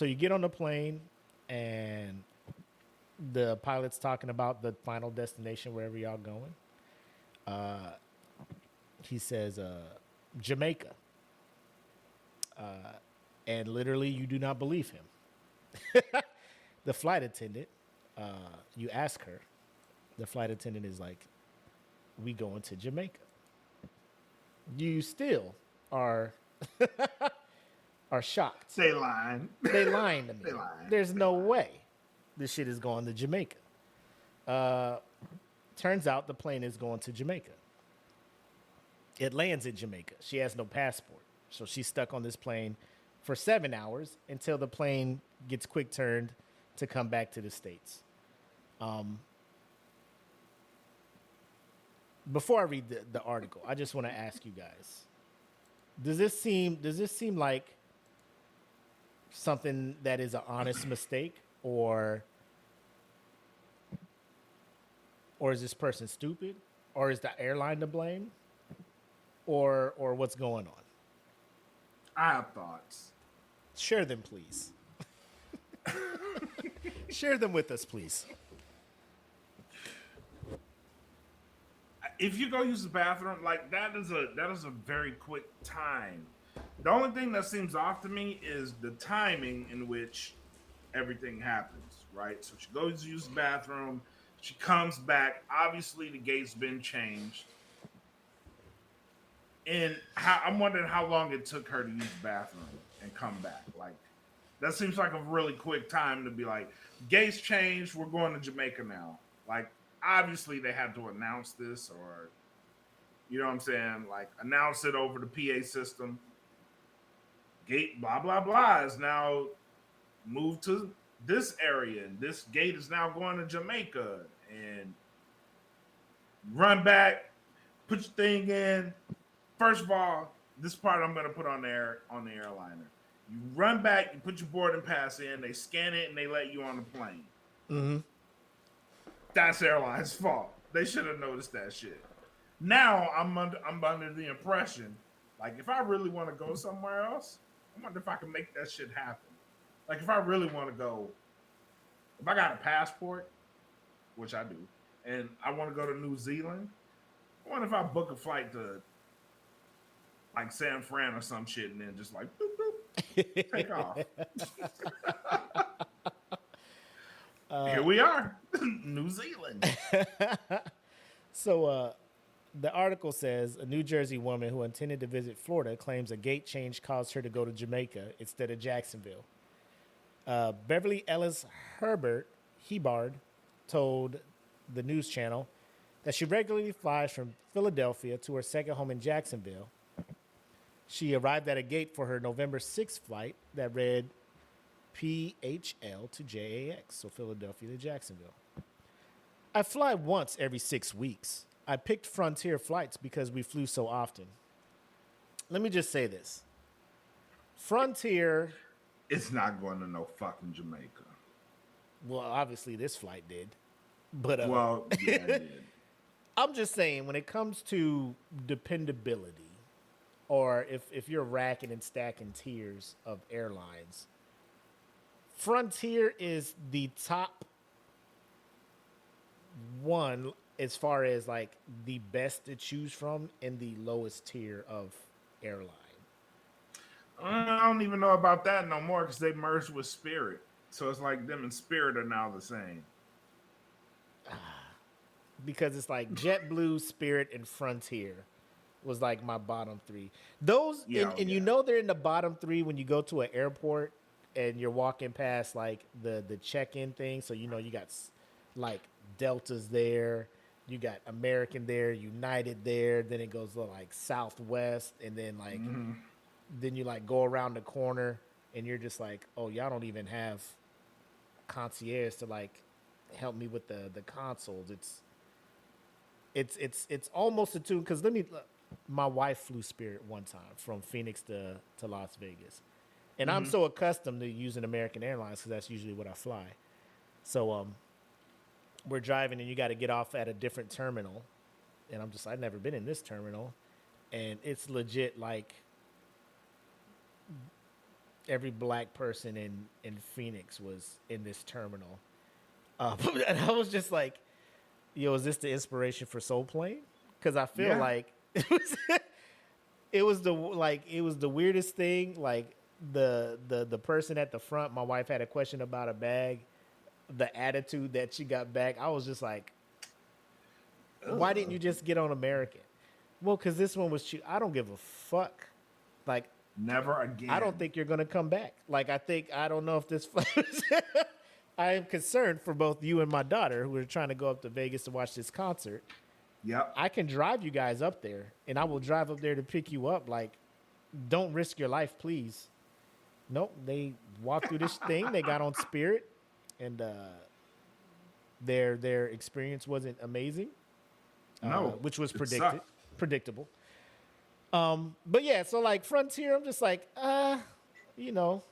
you get on the plane, and the pilot's talking about the final destination, wherever y'all going. He says, Jamaica. And literally, you do not believe him. The flight attendant, you ask her, the flight attendant is like, we going to Jamaica. You still are shocked. They lying. They lying to me. They lying. There's no way. this shit is going to Jamaica. Turns out the plane is going to Jamaica. It lands in Jamaica. She has no passport. So she's stuck on this plane for 7 hours until the plane gets quick turned to come back to the States. Before I read the article, I just want to ask you guys, does this seem like something that is an honest mistake, or is this person stupid, or is the airline to blame, or what's going on? I have thoughts. Share them, please. Share them with us, please. If you go use the bathroom, like that is a very quick time. The only thing that seems off to me is the timing in which everything happens, right? So she goes to use the bathroom, she comes back. Obviously, the gate's been changed. And I'm wondering how long it took her to use the bathroom and come back. Like, that seems like a really quick time to be like, gates changed, we're going to Jamaica now. Like, obviously they had to announce this, or, you know what I'm saying? Like, announce it over the PA system. Gate blah, blah, blah is now moved to this area, and this gate is now going to Jamaica. And run back, put your thing in. First of all, this part I'm going to put on the airliner. You run back, you put your boarding pass in, they scan it, and they let you on the plane. Mm-hmm. That's airline's fault. They should have noticed that shit. Now I'm under the impression, like, if I really want to go somewhere else, I wonder if I can make that shit happen. Like, if I really want to go, if I got a passport, which I do, and I want to go to New Zealand, I wonder if I book a flight to, like, San Fran or some shit, and then just like, boop, boop, take off. Here we are, New Zealand. So the article says a New Jersey woman who intended to visit Florida claims a gate change caused her to go to Jamaica instead of Jacksonville. Beverly Ellis Hebard told the news channel that she regularly flies from Philadelphia to her second home in Jacksonville. She arrived at a gate for her November 6th flight that read PHL to JAX, so Philadelphia to Jacksonville. I fly once every 6 weeks. I picked Frontier flights because we flew so often. Let me just say this. Frontier... It's not going to no fucking Jamaica. Well, obviously this flight did. But well, yeah, it did. I'm just saying, when it comes to dependability, or if you're racking and stacking tiers of airlines, Frontier is the top one as far as like the best to choose from in the lowest tier of airline. I don't even know about that no more because they merged with Spirit. So it's like them and Spirit are now the same. Because it's like JetBlue, Spirit, and Frontier was like my bottom three. Those, and you know they're in the bottom three when you go to an airport and you're walking past like the check-in thing. So you know you got like Delta's there, you got American there, United there. Then it goes to like Southwest, and then like then you like go around the corner and you're just like, oh, y'all don't even have concierge to like help me with the consoles. It's almost a tune because my wife flew Spirit one time from Phoenix to Las Vegas, and I'm so accustomed to using American Airlines because that's usually what I fly. So we're driving and you got to get off at a different terminal, and I've never been in this terminal, and it's legit like every black person in Phoenix was in this terminal, and I was just like, yo, is this the inspiration for Soul Plane? Because I feel like it was the weirdest thing. Like the person at the front, my wife had a question about a bag. The attitude that she got back, I was just like, why didn't you just get on American? Well, because this one was cheap. I don't give a fuck. Like, never again. I don't think you're gonna come back. Like, I don't know if this I am concerned for both you and my daughter who are trying to go up to Vegas to watch this concert. Yep. I can drive you guys up there, and I will drive up there to pick you up. Like, don't risk your life, please. Nope. They walked through this thing. They got on Spirit, and their experience wasn't amazing. No, which was it sucked. predictable. But yeah, so like Frontier, I'm just like, you know,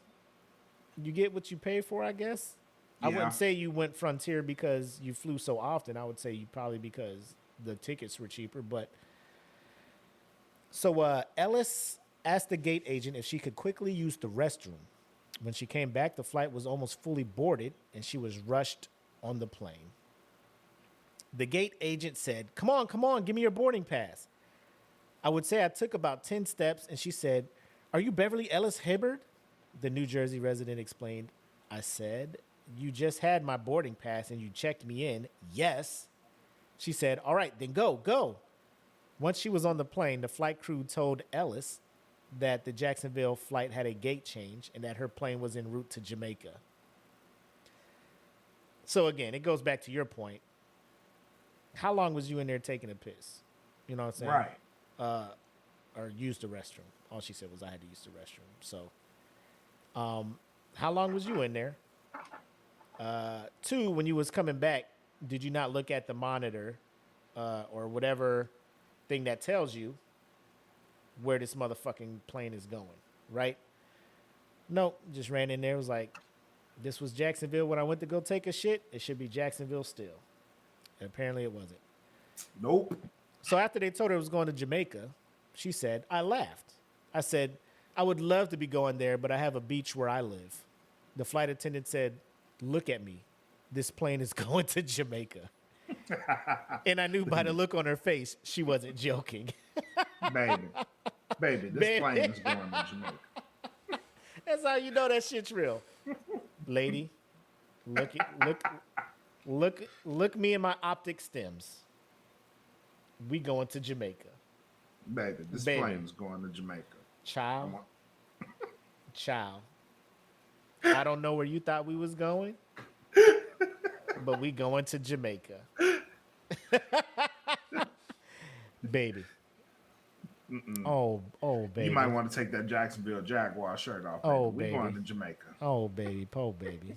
you get what you pay for, I guess. I Yeah. wouldn't say you went Frontier because you flew so often. I would say you probably because the tickets were cheaper. But so Ellis asked the gate agent if she could quickly use the restroom. When she came back, the flight was almost fully boarded and she was rushed on the plane. The gate agent said, come on, give me your boarding pass. I would say I took about 10 steps and she said, are you Beverly Ellis Hibbard? The New Jersey resident explained. I said, you just had my boarding pass and you checked me in. Yes. She said, all right, then go. Once she was on the plane, the flight crew told Ellis that the Jacksonville flight had a gate change and that her plane was en route to Jamaica. So again, it goes back to your point. How long was you in there taking a piss? You know what I'm saying? Right. Or use the restroom. All she said was I had to use the restroom. So, how long was you in there? 2, when you was coming back, did you not look at the monitor or whatever thing that tells you where this motherfucking plane is going, right? Nope, just ran in there. Was like, this was Jacksonville when I went to go take a shit. It should be Jacksonville still. And apparently it wasn't. Nope. So after they told her it was going to Jamaica, she said, I laughed. I said, I would love to be going there, but I have a beach where I live. The flight attendant said, look at me. This plane is going to Jamaica. And I knew by the look on her face, she wasn't joking. Baby, this plane is going to Jamaica. That's how you know that shit's real. Lady, look me in my optic stems. We going to Jamaica. Baby, this Baby. plane is going to Jamaica. Child. I don't know where you thought we was going, but we going to Jamaica. Baby. Oh, baby. You might want to take that Jacksonville Jaguar shirt off. Baby. Oh, We're baby. going to Jamaica. Oh, baby. Oh, baby.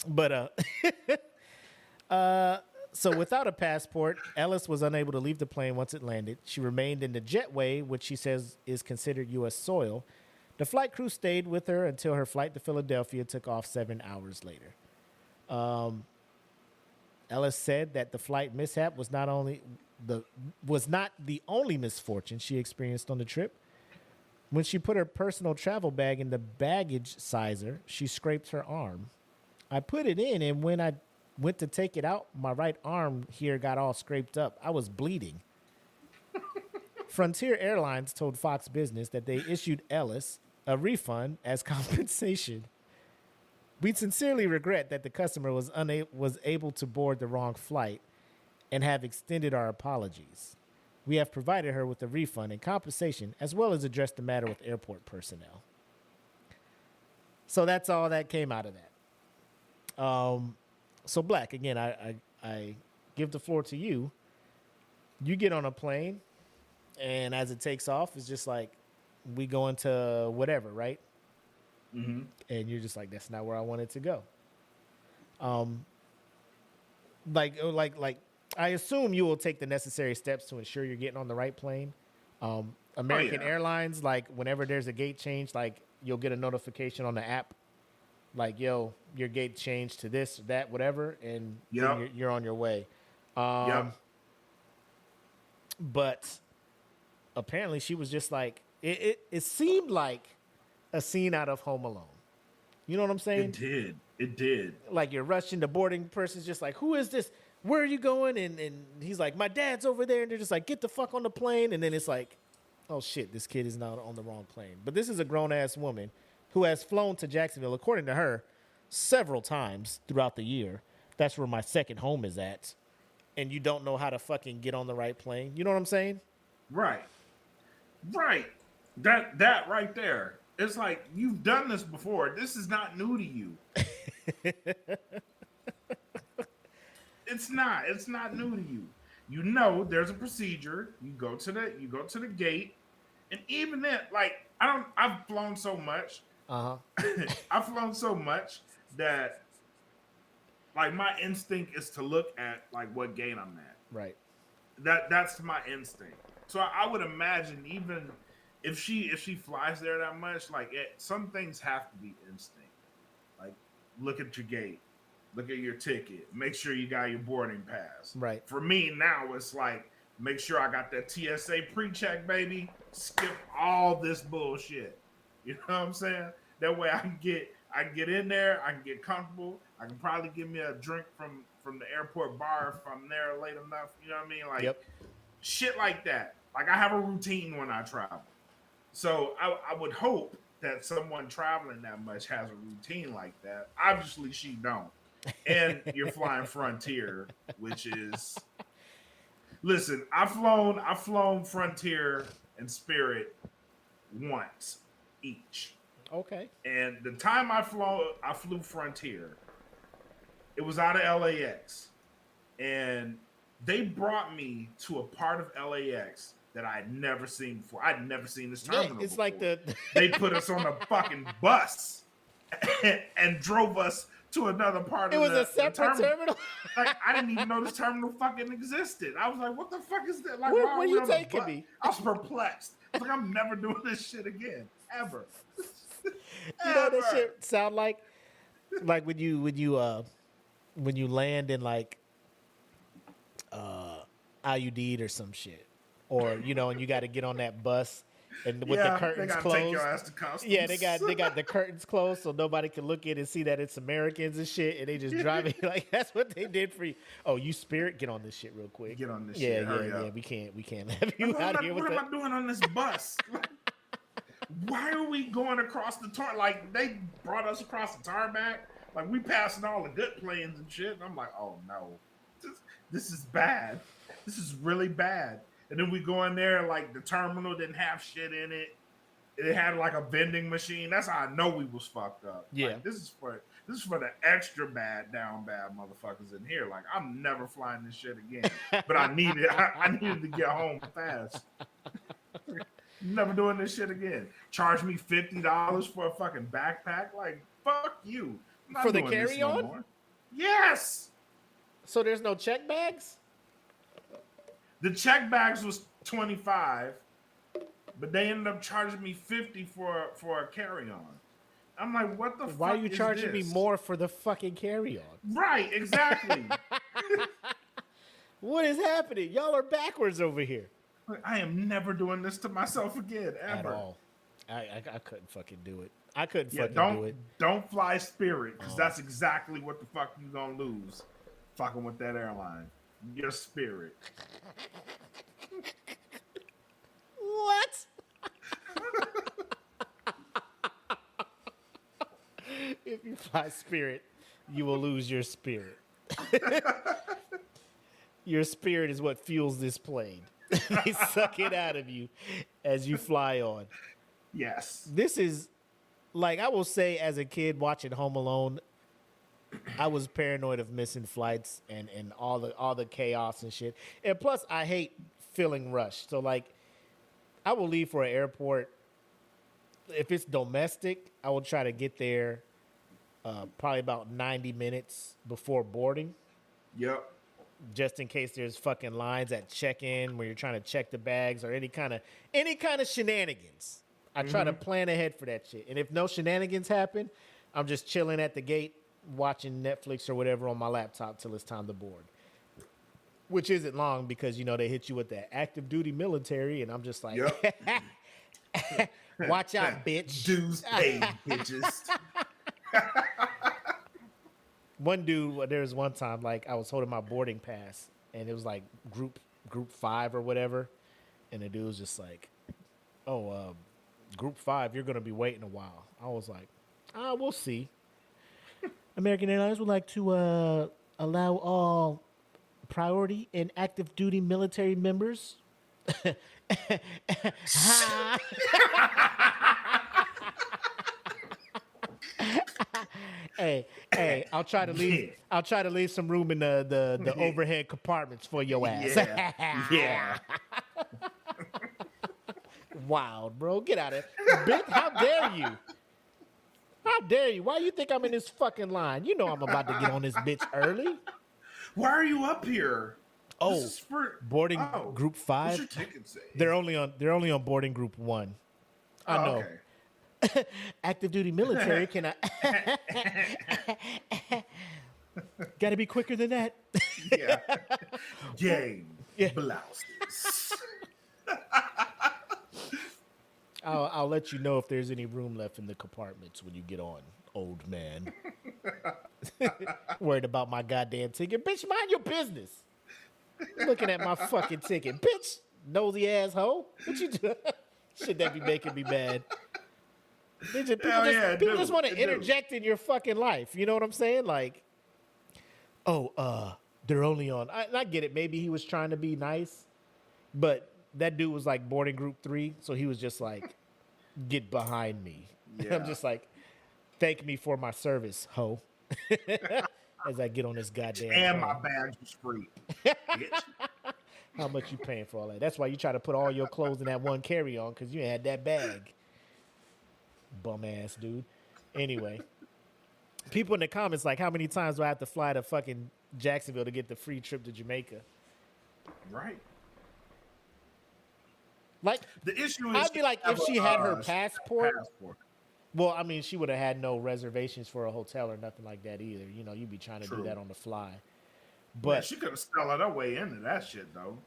But, so without a passport, Ellis was unable to leave the plane once it landed. She remained in the jetway, which she says is considered U.S. soil. The flight crew stayed with her until her flight to Philadelphia took off 7 hours later. Ellis said that the flight mishap was not the only misfortune she experienced on the trip. When she put her personal travel bag in the baggage sizer, she scraped her arm. I put it in, and when I went to take it out, my right arm here got all scraped up. I was bleeding. Frontier Airlines told Fox Business that they issued Ellis a refund as compensation. We sincerely regret that the customer was able to board the wrong flight and have extended our apologies. We have provided her with a refund and compensation, as well as addressed the matter with airport personnel. So that's all that came out of that. So Black, again, I give the floor to you. You get on a plane, and as it takes off, it's just like, we go into whatever, right? Mm-hmm. And you're just like, that's not where I wanted to go. Like I assume you will take the necessary steps to ensure you're getting on the right plane. American Airlines, like whenever there's a gate change, like you'll get a notification on the app, like, yo, your gate changed to this, that, whatever, and then you're on your way. But apparently she was just like, it seemed like a scene out of Home Alone. You know what I'm saying? It did. Like you're rushing, the boarding person's just like, who is this? Where are you going? And he's like, my dad's over there. And they're just like, get the fuck on the plane. And then it's like, oh shit, this kid is now on the wrong plane. But this is a grown ass woman who has flown to Jacksonville, according to her, several times throughout the year. That's where my second home is at. And you don't know how to fucking get on the right plane. You know what I'm saying? Right. That right there. It's like, you've done this before. This is not new to you. It's not. It's not new to you. You know, there's a procedure. You go to the gate, and even then, like I've flown so much. I've flown so much that like my instinct is to look at like what gate I'm at. Right. That's my instinct. So I would imagine even if she flies there that much, like some things have to be instinct. Like look at your gate, look at your ticket, make sure you got your boarding pass. Right. For me now, it's like make sure I got that TSA pre-check, baby. Skip all this bullshit. You know what I'm saying? That way I can get in there, I can get comfortable. I can probably give me a drink from the airport bar if I'm there late enough. You know what I mean? Like shit like that. Like I have a routine when I travel. So I would hope that someone traveling that much has a routine like that. Obviously she don't. And you're flying Frontier, which is listen, I've flown Frontier and Spirit once each. Okay. And the time I flew Frontier, it was out of LAX. And they brought me to a part of LAX that I had never seen before. I'd never seen this terminal it's before. like They put us on a fucking bus and drove us to another part of the It was a separate terminal? Like, I didn't even know this terminal fucking existed. I was like, what the fuck is that? Like, Where why are were we you on a taking bus? me? I was perplexed. I was like, I'm never doing this shit again. Ever. You know what that shit sound like when you land in like IUD or some shit, or you know, and you got to get on that bus and with the curtains closed. Take your ass to customs. Yeah, they got the curtains closed so nobody can look in and see that it's Americans and shit, and they just drive it like that's what they did for you. Oh, you Spirit, get on this shit real quick. Get on this shit. Hurry up. We can't have you out here with What that. am I doing on this bus? Why are we going across the tar? Like they brought us across the tarmac. Like we passing all the good planes and shit. And I'm like, oh no, this is bad. This is really bad. And then we go in there, like the terminal didn't have shit in it. It had like a vending machine. That's how I know we was fucked up. Yeah. Like, this is for the extra bad, down bad motherfuckers in here. Like I'm never flying this shit again. But I needed to get home fast. Never doing this shit again. Charge me $50 for a fucking backpack. Like fuck you. I'm not For the doing this carry-on? more. Yes. So there's no check bags? The check bags was $25, but they ended up charging me $50 for a carry-on. I'm like, what the fuck? Why are you is charging me this? more for the fucking carry-on? Right, exactly. What is happening? Y'all are backwards over here. I am never doing this to myself again, ever. At all. I couldn't fucking do it. I couldn't Yeah, fucking do it. don't fly Spirit, because that's exactly what the fuck you gonna lose fucking with that airline. Your spirit. What? If you fly Spirit, you will lose your spirit. Your spirit is what fuels this plane. They suck it out of you as you fly on. Yes. This is like, I will say, as a kid watching Home Alone, I was paranoid of missing flights and all the chaos and shit. And plus, I hate feeling rushed. So like, I will leave for an airport. If it's domestic, I will try to get there probably about 90 minutes before boarding. Yep. Just in case there's fucking lines at check-in where you're trying to check the bags or any kind of shenanigans. I try to plan ahead for that shit. And if no shenanigans happen, I'm just chilling at the gate watching Netflix or whatever on my laptop till it's time to board. Which isn't long because, you know, they hit you with that active duty military and I'm just like, Yep. watch out, bitch. Dues paid, bitches. One dude, there was one time, like, I was holding my boarding pass, and it was, like, group 5 or whatever, and the dude was just like, oh, group 5, you're going to be waiting a while. I was like, we'll see. American Airlines would like to allow all priority and active duty military members. Hey, I'll try to leave. Yeah. I'll try to leave some room in the overhead compartments for your ass. Yeah. Wild, bro. Get out of here. Bitch, how dare you? How dare you? Why you think I'm in this fucking line? You know I'm about to get on this bitch early. Why are you up here? Oh, This is for boarding group What's 5. your ticket say? They're only on boarding group 1. I know. Okay. Active duty military can Got to be quicker than that. Yeah. Gang Yeah. blouses. I'll let you know if there's any room left in the compartments when you get on, old man. Worried about my goddamn ticket. Bitch, mind your business. Looking at my fucking ticket. Bitch, nosy asshole. What you do? Should that be making me mad? People just want to interject in your fucking life. You know what I'm saying? Like, they're only on. I get it. Maybe he was trying to be nice, but that dude was like boarding group 3, so he was just like, get behind me. Yeah. I'm just like, thank me for my service, ho. As I get on this goddamn And my plane. bag was free. Bitch. How much you paying for all that? That's why you try to put all your clothes in that one carry-on, because you had that bag. Bum ass dude. Anyway, people in the comments like, how many times do I have to fly to fucking Jacksonville to get the free trip to Jamaica? Right. Like, The issue is I'd be like, if she had her passport. passport. Well, I mean, she would have had no reservations for a hotel or nothing like that either. You know, you'd be trying to do True. that on the fly. But But she could have stolen her way into that shit though.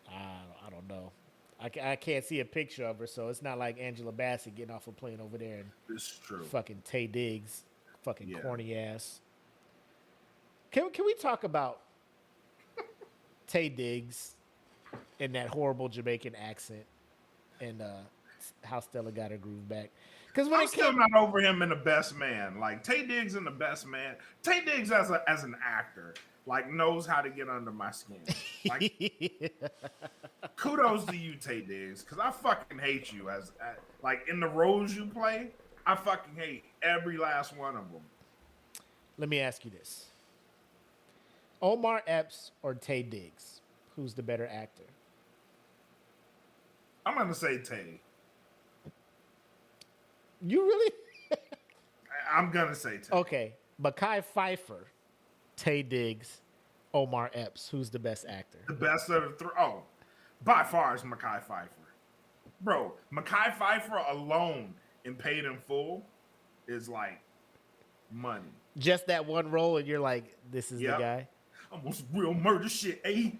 I don't know. I can't see a picture of her, so it's not like Angela Bassett getting off a plane over there and This is true. fucking Tay Diggs, fucking Yeah. corny ass. Can we talk about Tay Diggs and that horrible Jamaican accent and how Stella got her groove back? Because when I'm it still came, not over him in The Best Man. Like Tay Diggs in The Best Man. Tay Diggs as an actor, like knows how to get under my skin. Like kudos to you, Tay Diggs, because I fucking hate you as like in the roles you play. I fucking hate every last one of them. let me ask you this: Omar Epps or Tay Diggs? Who's the better actor? I'm gonna say Tay. You really? I'm gonna say Tay. Okay, Mekhi Phifer, Tay Diggs, Omar Epps. Who's the best actor? The best of the three. Oh, by far is Mekhi Phifer. Bro, Mekhi Phifer alone in Paid in Full is like money. Just that one role, and you're like, this is Yep. the guy. Almost real murder shit, eh?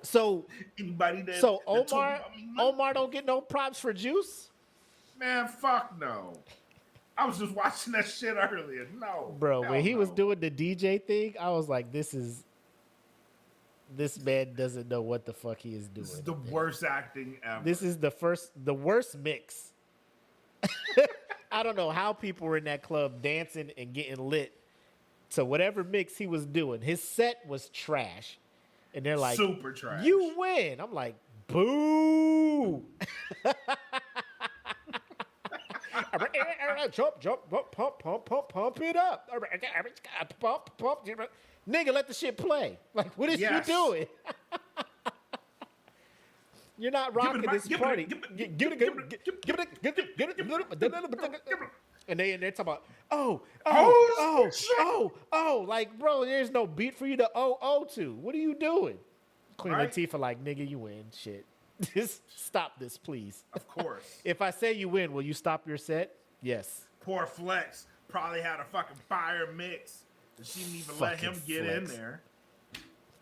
So, Anybody that so that told Omar, me about me, no. Omar don't get no props for Juice, Man, fuck no. I was just watching that shit earlier. No, bro. hell When he was no. doing the DJ thing, I was like, this man doesn't know what the fuck he is doing. This is the worst acting ever. This is the worst mix. I don't know how people were in that club dancing and getting lit to whatever mix he was doing. His set was trash. And they're like, super trash. you win. I'm like, boo. Jump, pump it up. Pump. Nigga, let the shit play. Like, what is Yes. you doing? You're not rocking this party. And they're talking about, like, bro, there's no beat for you to to. What are you doing? Queen Right. Latifah, like, nigga, you win. Shit. Just stop this, please. Of course. If I say you win, will you stop your set? Yes. Poor Flex probably had a fucking fire mix. And she didn't even let him Fucking get in Flex. there.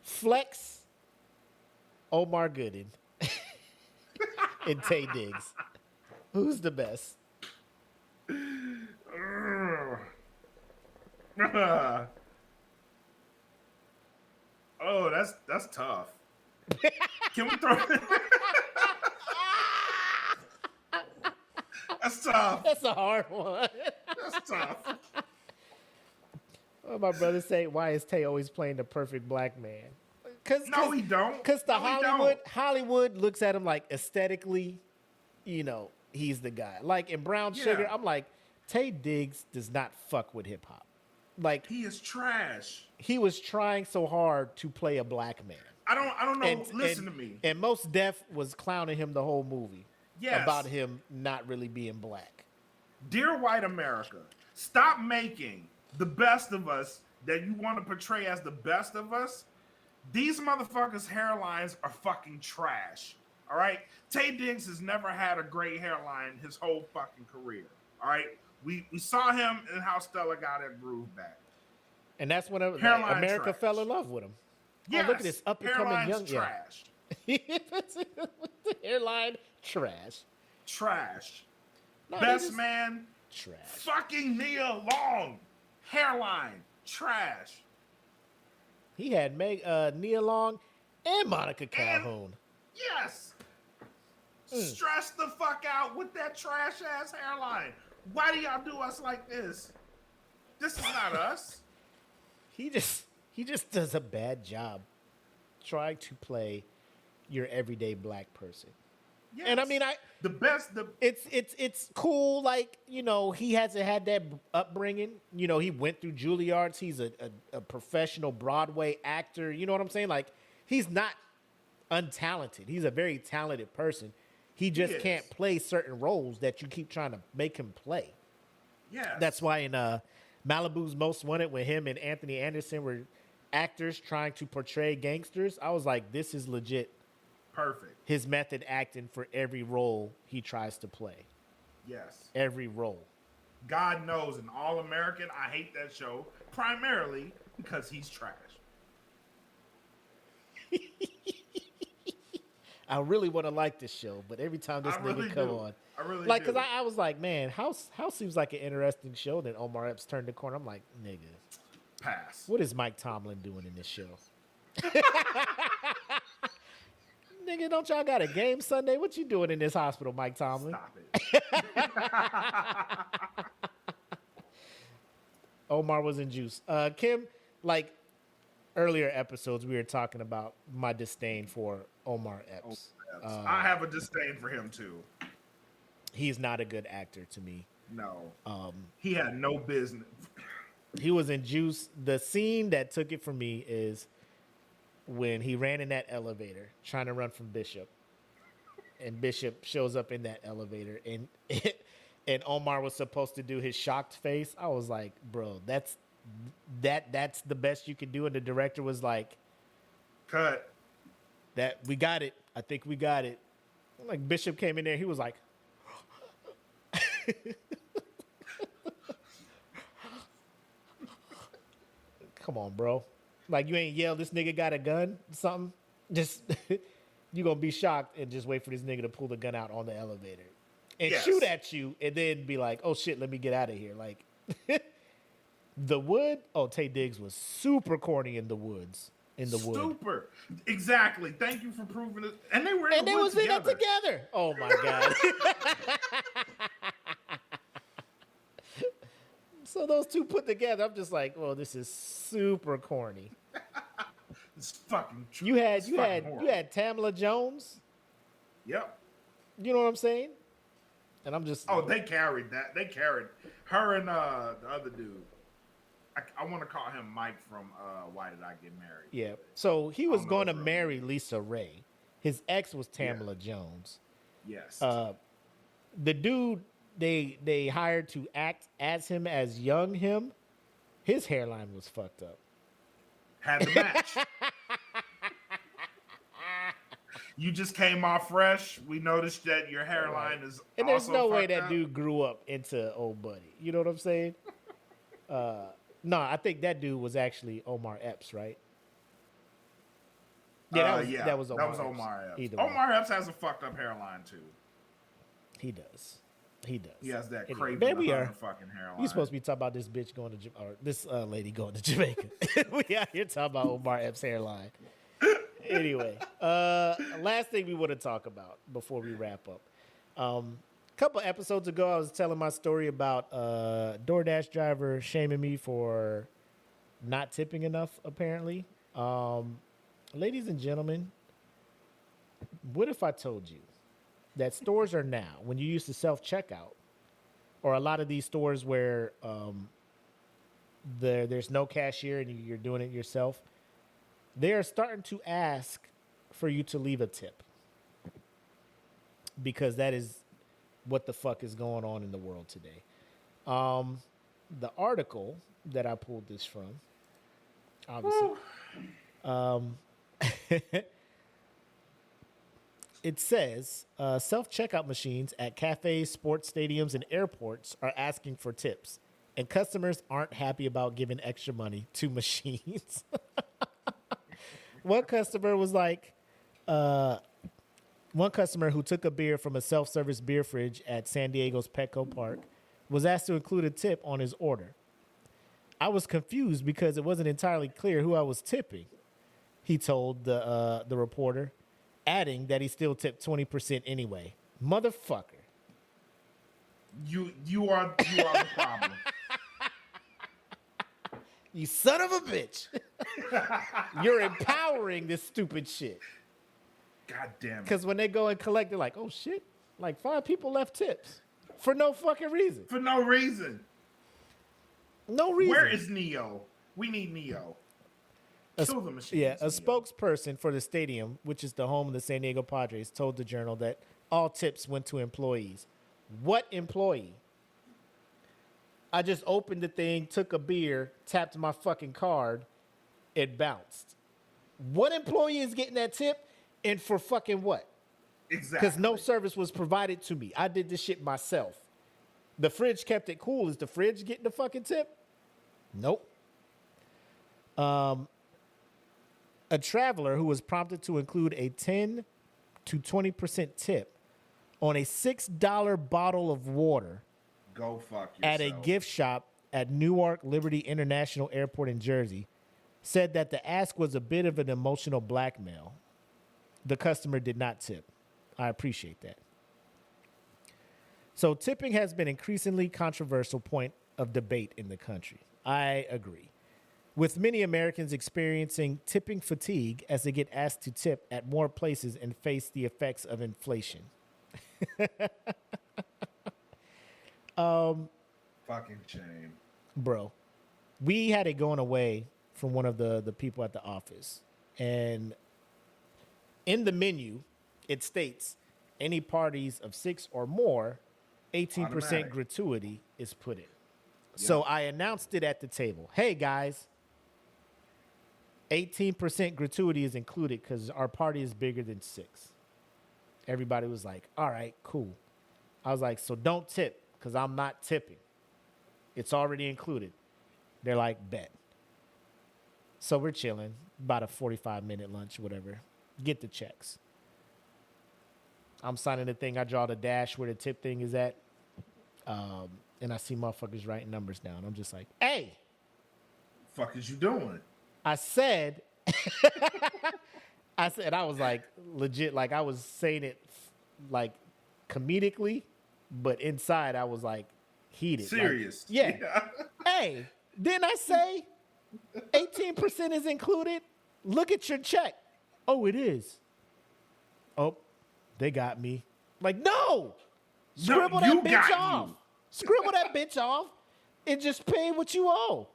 Flex, Omar Gooden, and Tay Diggs. Who's the best? Oh, that's tough. Can we throw? That's tough. That's a hard one. That's tough. What my brother say, why is Tay always playing the perfect black man? No, he don't. Because the No, he don't. Hollywood looks at him like aesthetically, you know, he's the guy. Like in Brown Sugar, Yeah. I'm like, Tay Diggs does not fuck with hip hop. like He is trash. he was trying so hard to play a black man. I don't know. Listen to me. And Most Def was clowning him the whole movie Yes. about him not really being black. Dear white America, stop making the best of us that you want to portray as the best of us. These motherfuckers' hairlines are fucking trash. All right? Tay Diggs has never had a great hairline his whole fucking career. All right? We saw him in how Stella got that groove back. And that's when Hairline America trash. fell in love with him. Yes, Oh, look at this up and coming young trash. Yeah. The hairline trash. Trash. No, Best just man, trash. fucking Nia Long. Hairline, trash. He had Nia Long and Monica Calhoun. Yes. Stress the fuck out with that trash ass hairline. Why do y'all do us like this? This is not us. He just does a bad job trying to play your everyday black person. Yes. And I mean, it's cool. Like, you know, he hasn't had that upbringing. You know, he went through Juilliard. He's a professional Broadway actor. You know what I'm saying? Like, he's not untalented. He's a very talented person. He just can't play certain roles that you keep trying to make him play. Yeah. That's why in Malibu's Most Wanted, when him and Anthony Anderson were actors trying to portray gangsters, I was like, this is legit. Perfect. His method acting for every role he tries to play. Yes. Every role. God knows, in All American, I hate that show primarily because he's trash. I really want to like this show, but every time this nigga come on, I really like, do. because I was like, man, House seems like an interesting show. Then Omar Epps turned the corner. I'm like, nigga, pass. What is Mike Tomlin doing in this show? Nigga, don't y'all got a game Sunday? What you doing in this hospital, Mike Tomlin? Stop it. Omar was in juice. Kim, like earlier episodes, we were talking about my disdain for Omar Epps. I have a disdain for him too. He's not a good actor to me. No. He had no business. He was in Juice. The scene that took it for me is when he ran in that elevator trying to run from Bishop. And Bishop shows up in that elevator and Omar was supposed to do his shocked face. I was like, bro, that's the best you can do. And the director was like, cut. That we got it. I think we got it. Like Bishop came in there, he was like, come on, bro. Like, you ain't yelled, this nigga got a gun, something. Just, you gonna be shocked and just wait for this nigga to pull the gun out on the elevator and shoot at you and then be like, oh shit, let me get out of here. Like, The Wood, Tay Diggs was super corny in The Woods. Super. Exactly. Thank you for proving it. And they were in the woods together. Oh my God. So those two put together, I'm just like, well, this is super corny. It's fucking true. You had Tamala Jones. Yep. You know what I'm saying? And I'm just they carried that. They carried her and the other dude. I want to call him Mike from Why Did I Get Married? Yeah. So he was going to marry Lisa Ray. His ex was Tamala Jones. Yes. The dude they hired to act as him as young him, his hairline was fucked up. Had to match. You just came off fresh. We noticed that your hairline is and there's also no way fucked that up. dude grew up into old buddy. You know what I'm saying? No, I think that dude was actually Omar Epps, right? Yeah, that was Omar Epps. Either way. Omar Epps has a fucked up hairline too. He does. He has that anyway, crazy there we are. fucking hairline. You supposed to be talking about this bitch going to or this lady going to Jamaica. We out here talking about Omar Epps' hairline. Anyway, last thing we want to talk about before we wrap up. A couple episodes ago, I was telling my story about DoorDash driver shaming me for not tipping enough, apparently. Ladies and gentlemen, what if I told you that stores are now, when you used to self-checkout, or a lot of these stores where there's no cashier and you're doing it yourself, they are starting to ask for you to leave a tip, because that is what the fuck is going on in the world today. The article that I pulled this from, obviously, it says self-checkout machines at cafes, sports stadiums, and airports are asking for tips, and customers aren't happy about giving extra money to machines. One customer who took a beer from a self-service beer fridge at San Diego's Petco Park was asked to include a tip on his order. I was confused because it wasn't entirely clear who I was tipping, he told the reporter, adding that he still tipped 20% anyway. Motherfucker. You are the problem. You son of a bitch. You're empowering this stupid shit. God damn it. Because when they go and collect, they're like, oh shit, like 5 people left tips for no fucking reason. For no reason. No reason. Where is Neo? We need Neo. Kill the machine. Yeah, a spokesperson for the stadium, which is the home of the San Diego Padres, told the Journal that all tips went to employees. What employee? I just opened the thing, took a beer, tapped my fucking card, it bounced. What employee is getting that tip, and for fucking what? Exactly. Because no service was provided to me. I did this shit myself. The fridge kept it cool. Is the fridge getting the fucking tip? Nope. A traveler who was prompted to include a 10 to 20% tip on a $6 bottle of water Go fuck yourself. at a gift shop at Newark Liberty International Airport in Jersey said that the ask was a bit of an emotional blackmail. The customer did not tip. I appreciate that. So tipping has been increasingly controversial point of debate in the country. I agree. With many Americans experiencing tipping fatigue as they get asked to tip at more places and face the effects of inflation. Fucking shame. Bro, we had it going away from one of the people at the office. And in the menu, it states any parties of 6 or more, 18% Automatic. gratuity is put in. So I announced it at the table. Hey, guys, 18% gratuity is included because our party is bigger than 6. Everybody was like, all right, cool. I was like, so don't tip because I'm not tipping. It's already included. They're like, bet. So we're chilling, about a 45-minute lunch, whatever. Get the checks. I'm signing the thing. I draw the dash where the tip thing is at. And I see motherfuckers writing numbers down. I'm just like, hey. Fuck is you doing? I said, I was like, legit, like I was saying it like comedically, but inside I was like heated. Serious. Like, yeah. Hey, didn't I say 18% is included? Look at your check. Oh, it is. Oh, they got me. Like, no. Scribble that bitch off. Scribble that bitch off and just pay what you owe.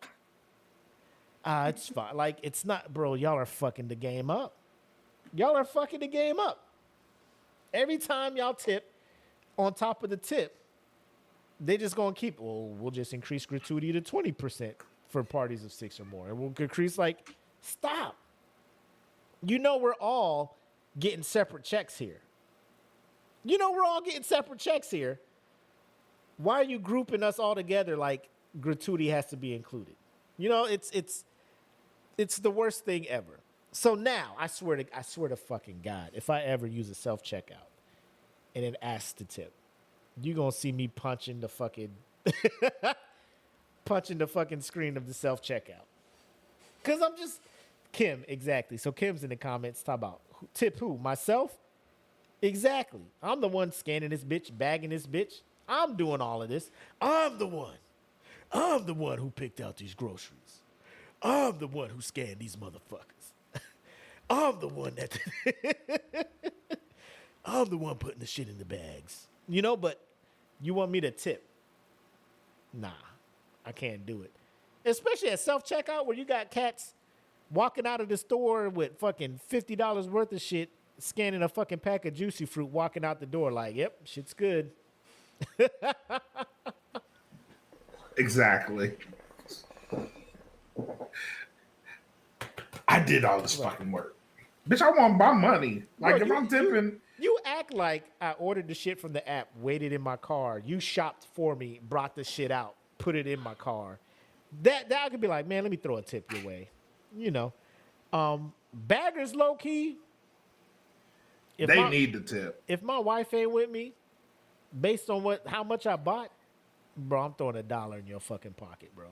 It's fine. Like, it's not, bro, y'all are fucking the game up. Y'all are fucking the game up. Every time y'all tip, on top of the tip, they just gonna keep, well, we'll just increase gratuity to 20% for parties of 6 or more. And we'll increase, like, stop. You know we're all getting separate checks here. You know we're all getting separate checks here. Why are you grouping us all together like gratuity has to be included? You know, it's the worst thing ever. So now, I swear to fucking God, if I ever use a self-checkout and it asks to tip, you're going to see me punching the fucking screen of the self-checkout. Because I'm just, Kim, exactly. So Kim's in the comments talking about, tip who? Myself? Exactly. I'm the one scanning this bitch, bagging this bitch. I'm doing all of this. I'm the one who picked out these groceries. I'm the one who scanned these motherfuckers. I'm the one I'm the one putting the shit in the bags. You know, but you want me to tip? Nah, I can't do it. Especially at self checkout where you got cats walking out of the store with fucking $50 worth of shit, scanning a fucking pack of Juicy Fruit, walking out the door like, yep, shit's good. Exactly. I did all this fucking work. Bitch, I want my money. Like, Bro, if I'm tipping... You act like I ordered the shit from the app, waited in my car. You shopped for me, brought the shit out, put it in my car. That I could be like, man, let me throw a tip your way. You know. Baggers low key. They need the tip. If my wife ain't with me, based on how much I bought, bro, I'm throwing $1 in your fucking pocket, bro.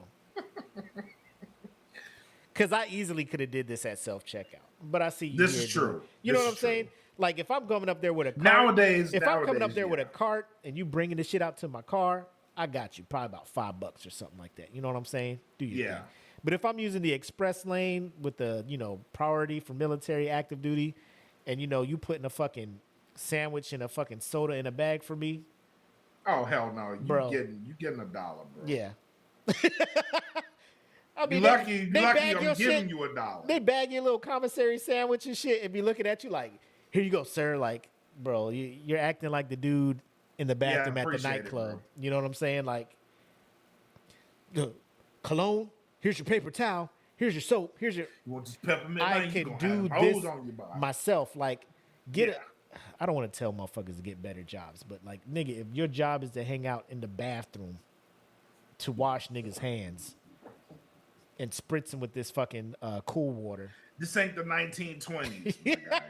Cause I easily could have did this at self checkout, but I see you. This is true. You know This what I'm is true. saying? Like if I'm coming up there with a cart, Nowadays, I'm coming up there yeah. with a cart and you bringing the shit out to my car, I got you. Probably about $5 or something like that. You know what I'm saying? Do you? Yeah. But if I'm using the express lane with the priority for military active duty, and you putting a fucking sandwich and a fucking soda in a bag for me, Oh hell no! Bro. You getting $1, bro. yeah. I You mean, lucky they I'm bag your giving shit. you $1. They bag your little commissary sandwich and shit and be looking at you like, here you go, sir. Like, bro, you're acting like the dude in the bathroom at the appreciate it, nightclub. bro. You know what I'm saying? Like, cologne, here's your paper towel, here's your soap, here's your... You want this peppermint? I man, you can gonna do have this hoes on your body. myself. Like, I don't want to tell motherfuckers to get better jobs, but like, nigga, if your job is to hang out in the bathroom to wash niggas' hands and spritz them with this fucking cool water. This ain't the 1920s. my guy.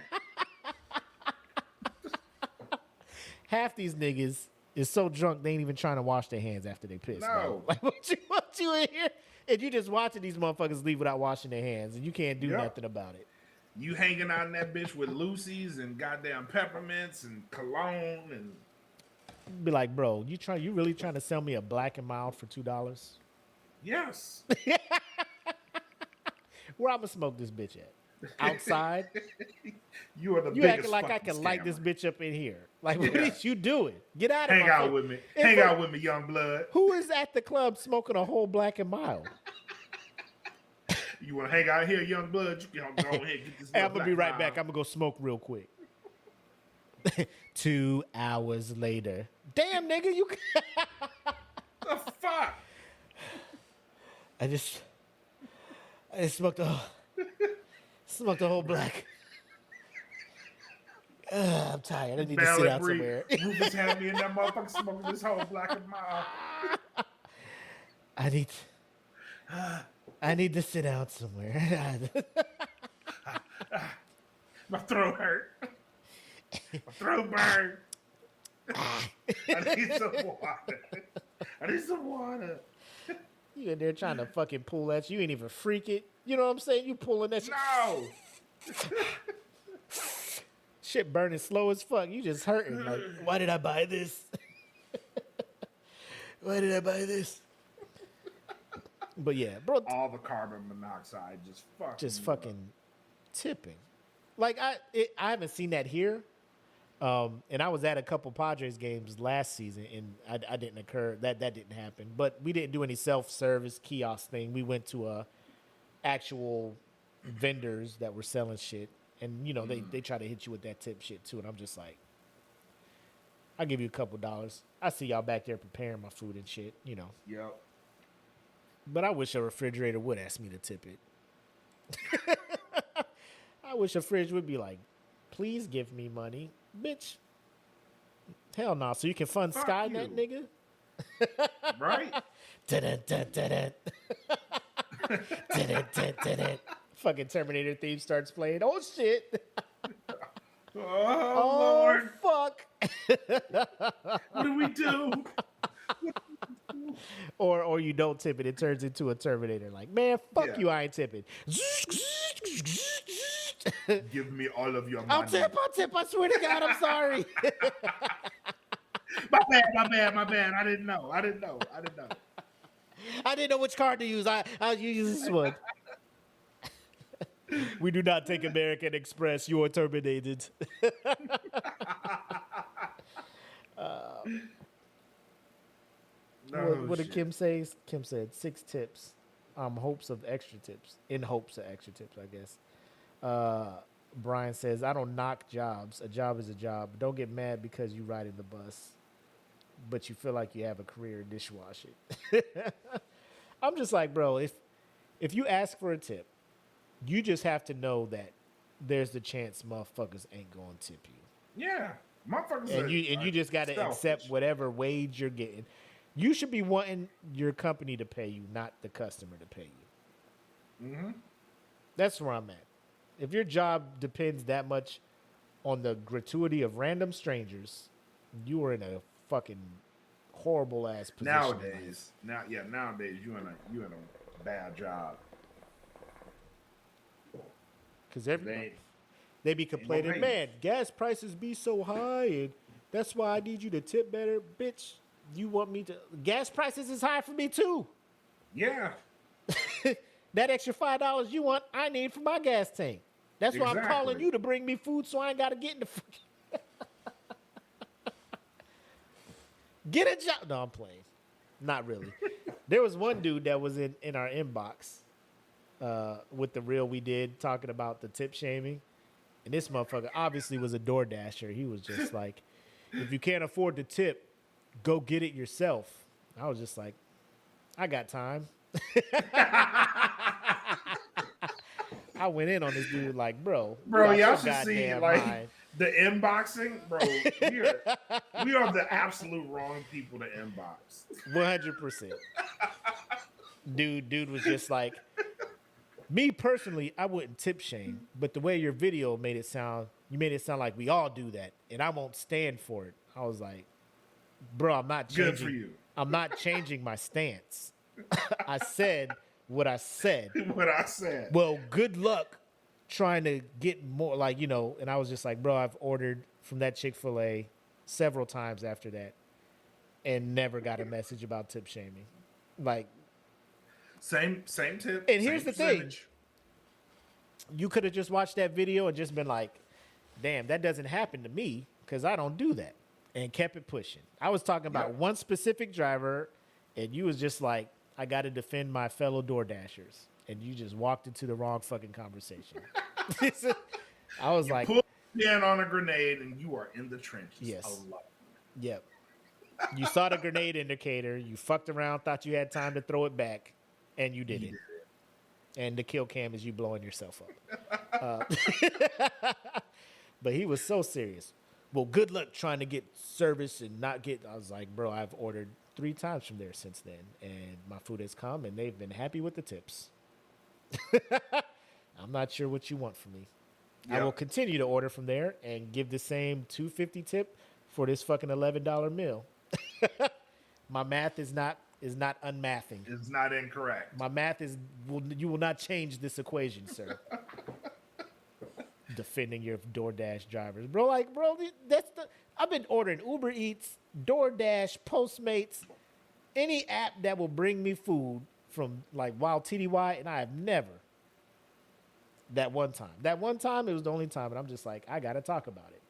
Half these niggas is so drunk they ain't even trying to wash their hands after they piss. No. Bro. Like, what you in here? And you just watching these motherfuckers leave without washing their hands, and you can't do Yep. nothing about it. You hanging out in that bitch with Lucy's and goddamn peppermints and cologne and Be like, bro, you really trying to sell me a Black and Mild for $2? yes. Where I'ma smoke this bitch at? Outside? You are the You biggest acting like I fucking can light this scammer. bitch up in here. Like, what Yeah. is you doing? Get out of Hang my out face. with me. If Hang I- out with me, young blood. Who is at the club smoking a whole Black and Mild? You want to hang out here, young blood? You can go ahead and get this. Hey, I'm little gonna be black right back. vibe. I'm gonna go smoke real quick. 2 hours later. Damn, nigga, you. The fuck? I just smoked a whole black. I'm tired. I need to sit Barely out breathe. somewhere. Rufus had me in that motherfucker smoking this whole black and mild. I need to sit out somewhere. My throat hurt. My throat burned. I need some water. I need some water. You in there trying to fucking pull that. You ain't even freak it. You know what I'm saying? You pulling that shit. No. Shit burning slow as fuck. You just hurting. Like, why did I buy this? Why did I buy this? But yeah, bro, All the carbon monoxide just fucking tipping. Like I haven't seen that here. And I was at a couple Padres games last season, and I didn't occur that didn't happen. But we didn't do any self-service kiosk thing. We went to actual vendors that were selling shit, and they try to hit you with that tip shit too. And I'm just like, I'll give you a couple dollars. I see y'all back there preparing my food and shit, Yep. But I wish a refrigerator would ask me to tip it. I wish a fridge would be like, please give me money. Bitch. Hell no. So you can fund Fuck Skynet, you. nigga? Right? Dun-dun-dun-dun-dun. Dun-dun-dun-dun-dun. Fucking Terminator theme starts playing. Oh, shit. Oh, Lord. Fuck. What do we do? Or you don't tip it. It turns into a Terminator. Like, man, fuck Yeah. you. I ain't tipping. Give me all of your money. I'll tip. I swear to God, I'm sorry. My bad. I didn't know. I didn't know which card to use. I'll use this one. We do not take American Express. You are terminated. No what did shit. Kim say? Kim said 6 tips. hopes of extra tips. In hopes of extra tips, I guess. Brian says, I don't knock jobs. A job is a job. Don't get mad because you ride in the bus, but you feel like you have a career in dishwashing. I'm just like, bro, if you ask for a tip, you just have to know that there's the chance motherfuckers ain't gonna tip you. Yeah, motherfuckers. And you just gotta accept whatever wage you're getting. You should be wanting your company to pay you, not the customer to pay you. Mm-hmm. That's where I'm at. If your job depends that much on the gratuity of random strangers, you are in a fucking horrible ass position. Nowadays you in a bad job. Because they be complaining, man, gas prices be so high, and that's why I need you to tip better. Bitch, you want me to... Gas prices is high for me, too. Yeah. That extra $5 you want, I need for my gas tank. That's why I'm calling you to bring me food so I ain't got to get in the fucking... Get a job. No, I'm playing. Not really. There was one dude that was in our inbox with the reel we did talking about the tip shaming. And this motherfucker obviously was a DoorDasher. He was just like, if you can't afford to tip, go get it yourself. I was just like, I got time. I went in on this dude like, bro, y'all should see like the inboxing, bro. We are the absolute wrong people to inbox. 100%. Dude was just like, me personally, I wouldn't tip shame, but the way your video made it sound, you made it sound like we all do that, and I won't stand for it. I was like, bro, I'm not changing. Good for you. I'm not changing my stance. I said what I said. What I said. Well, good luck trying to get more, like, you know, and I was just like, bro, I've ordered from that Chick-fil-A several times after that and never got a message about tip shaming. Like, same tip. And here's the thing. You could have just watched that video and just been like, damn, that doesn't happen to me because I don't do that, and kept it pushing. I was talking about one specific driver, and you was just like, I got to defend my fellow DoorDashers, and you just walked into the wrong fucking conversation. I was like, put in on a grenade, and you are in the trenches. Yes. Alone. Yep. You saw the grenade indicator. You fucked around, thought you had time to throw it back, and you didn't. And the kill cam is you blowing yourself up. But he was so serious. Well, good luck trying to get service and not get... I was like, bro, I've ordered 3 times from there since then, and my food has come, and they've been happy with the tips. I'm not sure what you want from me. Yep. I will continue to order from there and give the same $2.50 tip for this fucking $11 meal. My math is not unmathing. It's not incorrect. My math is you will not change this equation, sir. Defending your DoorDash drivers, bro. Like, bro, I've been ordering Uber Eats, DoorDash, Postmates, any app that will bring me food from like Wild TDY, and I have never. That one time, it was the only time, and I'm just like, I gotta talk about it.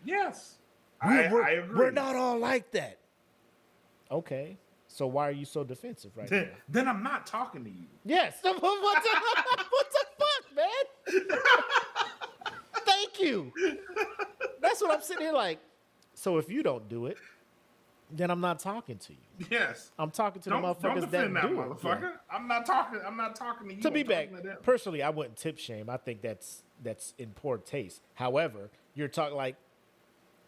Yes, I agree. We're not all like that. Okay, so why are you so defensive right now? Then I'm not talking to you. Yes. What the fuck, man? Thank you. That's what I'm sitting here like. So if you don't do it, then I'm not talking to you. Yes. I'm talking to the motherfuckers that do motherfucker. it. I'm not talking to you. To be back, personally, I wouldn't tip shame. I think that's in poor taste. However, you're talking like,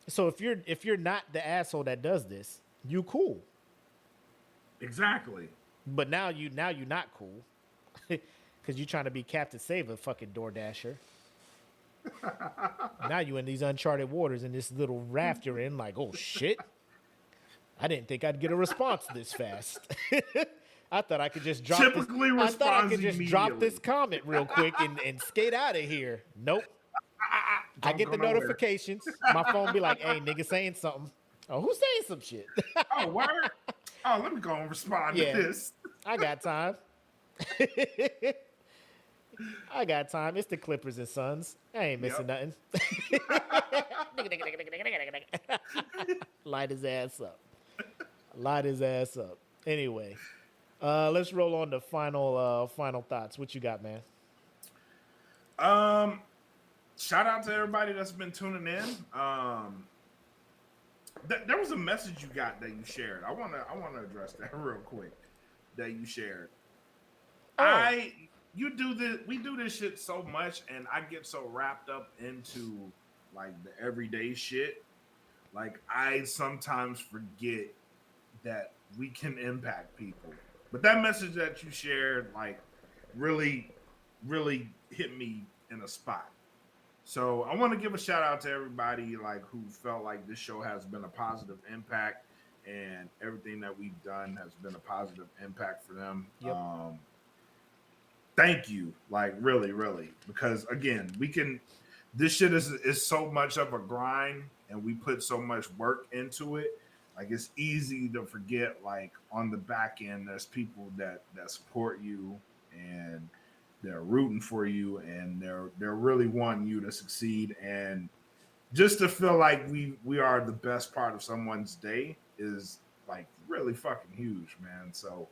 so if you're not the asshole that does this, you cool. Exactly. But now you're not cool because you're trying to be Captain Save a fucking DoorDasher. Now you in these uncharted waters in this little raft you're in. Like, oh shit! I didn't think I'd get a response this fast. I thought I could just drop. Drop this comment real quick and skate out of here. Nope. I get the notifications. My phone be like, "Hey, nigga, saying something." Oh, who's saying some shit? Oh, word. Oh, let me go and respond to this. I got time. I got time. It's the Clippers and Suns. I ain't missing nothing. Light his ass up. Anyway, Let's roll on to final thoughts. What you got, man? Shout out to everybody that's been tuning in. There was a message you got that you shared. I wanna address that real quick. That you shared. Oh. We do this shit so much, and I get so wrapped up into like the everyday shit. Like I sometimes forget that we can impact people. But that message that you shared, like, really, really hit me in a spot. So I want to give a shout out to everybody like who felt like this show has been a positive impact, and everything that we've done has been a positive impact for them. Yep. Thank you, like really, really, because again, this shit is so much of a grind, and we put so much work into it. Like it's easy to forget, like on the back end, there's people that support you and they're rooting for you, and they're really wanting you to succeed. And just to feel like we are the best part of someone's day is like really fucking huge, man. So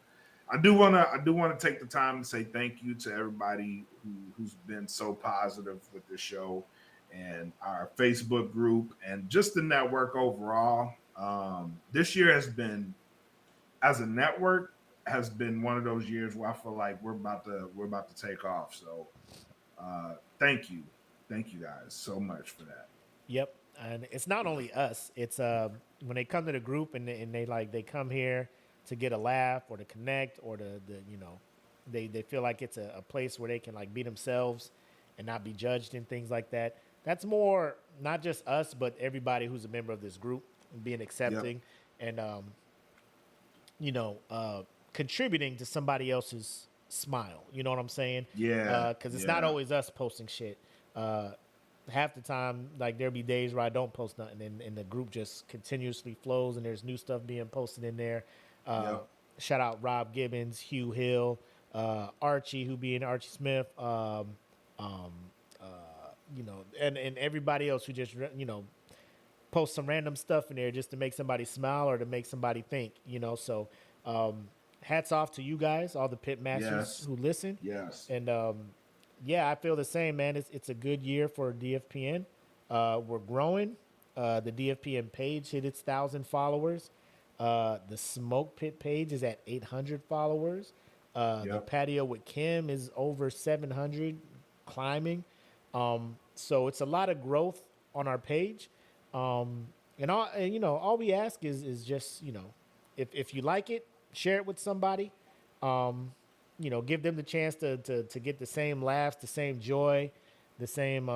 I do wanna take the time to say thank you to everybody who's been so positive with this show and our Facebook group and just the network overall. This year has been, as a network, has been one of those years where I feel like we're about to take off. So thank you guys so much for that. Yep. And it's not only us. It's when they come to the group and they come here to get a laugh or to connect or they feel like it's a place where they can like be themselves and not be judged and things like that. That's more not just us, but everybody who's a member of this group being accepting and contributing to somebody else's smile. You know what I'm saying? Yeah. Because it's not always us posting shit. Half the time, like there'll be days where I don't post nothing, and the group just continuously flows, and there's new stuff being posted in there. Shout out Rob Gibbons, Hugh Hill, Archie, who being Archie Smith, and everybody else who just post some random stuff in there just to make somebody smile or to make somebody think. So hats off to you guys, all the pit masters who listen. Yes. And I feel the same, man. It's a good year for DFPN. We're growing. The DFPN page hit its 1,000 followers. The Smoke Pit page is at 800 followers. The Patio with Kim is over 700, climbing. So it's a lot of growth on our page. All we ask is just, if you like it, share it with somebody. Give them the chance to get the same laughs, the same joy, the same,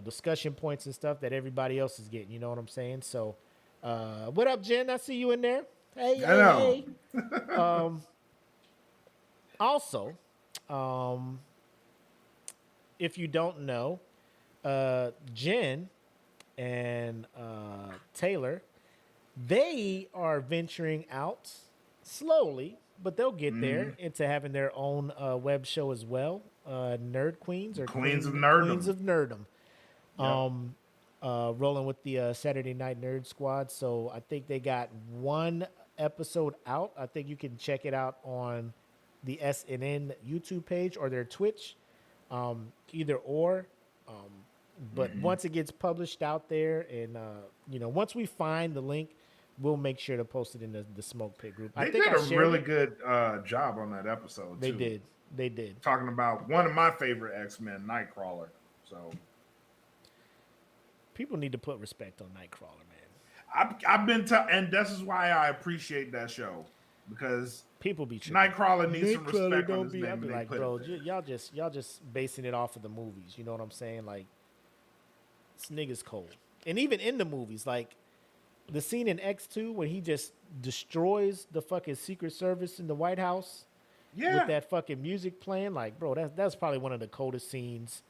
discussion points and stuff that everybody else is getting. You know what I'm saying? So, what up, Jen? I see you in there. Hey, hey. Also, if you don't know, Jen and Taylor, they are venturing out slowly, but they'll get there into having their own web show as well. Nerd Queens or Queens of Nerdom. Queens of Nerdom. Rolling with the Saturday Night Nerd Squad. So I think they got one episode out. I think you can check it out on the SNN YouTube page or their Twitch, either or. But once it gets published out there, and once we find the link, we'll make sure to post it in the Smoke Pit group. They did a really good job on that episode. They did. Talking about one of my favorite X-Men, Nightcrawler. So people need to put respect on Nightcrawler, man. I've been and this is why I appreciate that show, because people be Nightcrawler needs some respect on his name. I'd be like, bro, y'all just basing it off of the movies. You know what I'm saying? Like, this nigga's cold. And even in the movies, like the scene in X2 when he just destroys the fucking Secret Service in the White House with that fucking music playing, like, bro, that's probably one of the coldest scenes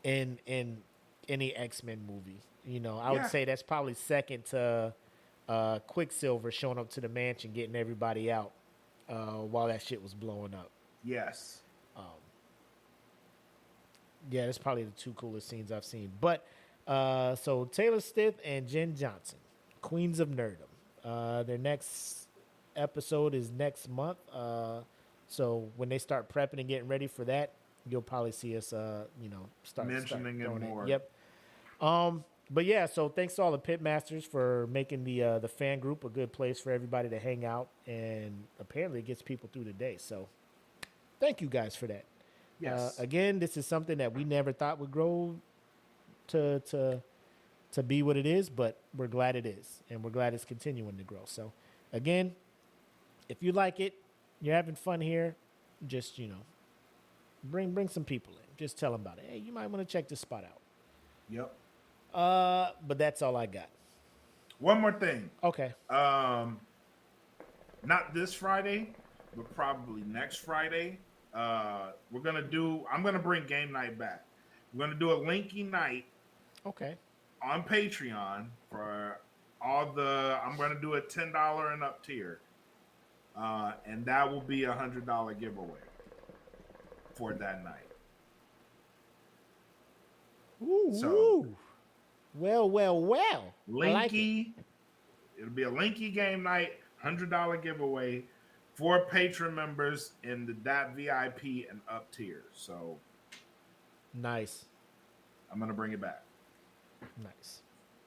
in any X-Men movie. I would say that's probably second to Quicksilver showing up to the mansion, getting everybody out while that shit was blowing up. Yes. That's probably the two coolest scenes I've seen. But so Taylor Stith and Jen Johnson, Queens of Nerdom. Their next episode is next month. So when they start prepping and getting ready for that, you'll probably see us, start Mentioning it throwing more. Yep. But yeah, so thanks to all the Pitmasters for making the fan group a good place for everybody to hang out, and apparently it gets people through the day. So thank you guys for that. Yes. Again, this is something that we never thought would grow to be what it is, but we're glad it is, and we're glad it's continuing to grow. So again, if you like it, you're having fun here, just bring some people in. Just tell them about it. Hey, you might want to check this spot out. Yep. But that's all I got. One more thing. Okay. Not this Friday, but probably next Friday. I'm gonna bring game night back. We're gonna do a linky night. Okay. On Patreon for I'm gonna do a $10 and up tier. And that will be $100 giveaway for that night. Ooh, So, well. Linky, I like it. It'll be a Linky game night, $100 giveaway for patron members in the that VIP and up tier. So Nice. I'm gonna bring it back. Nice.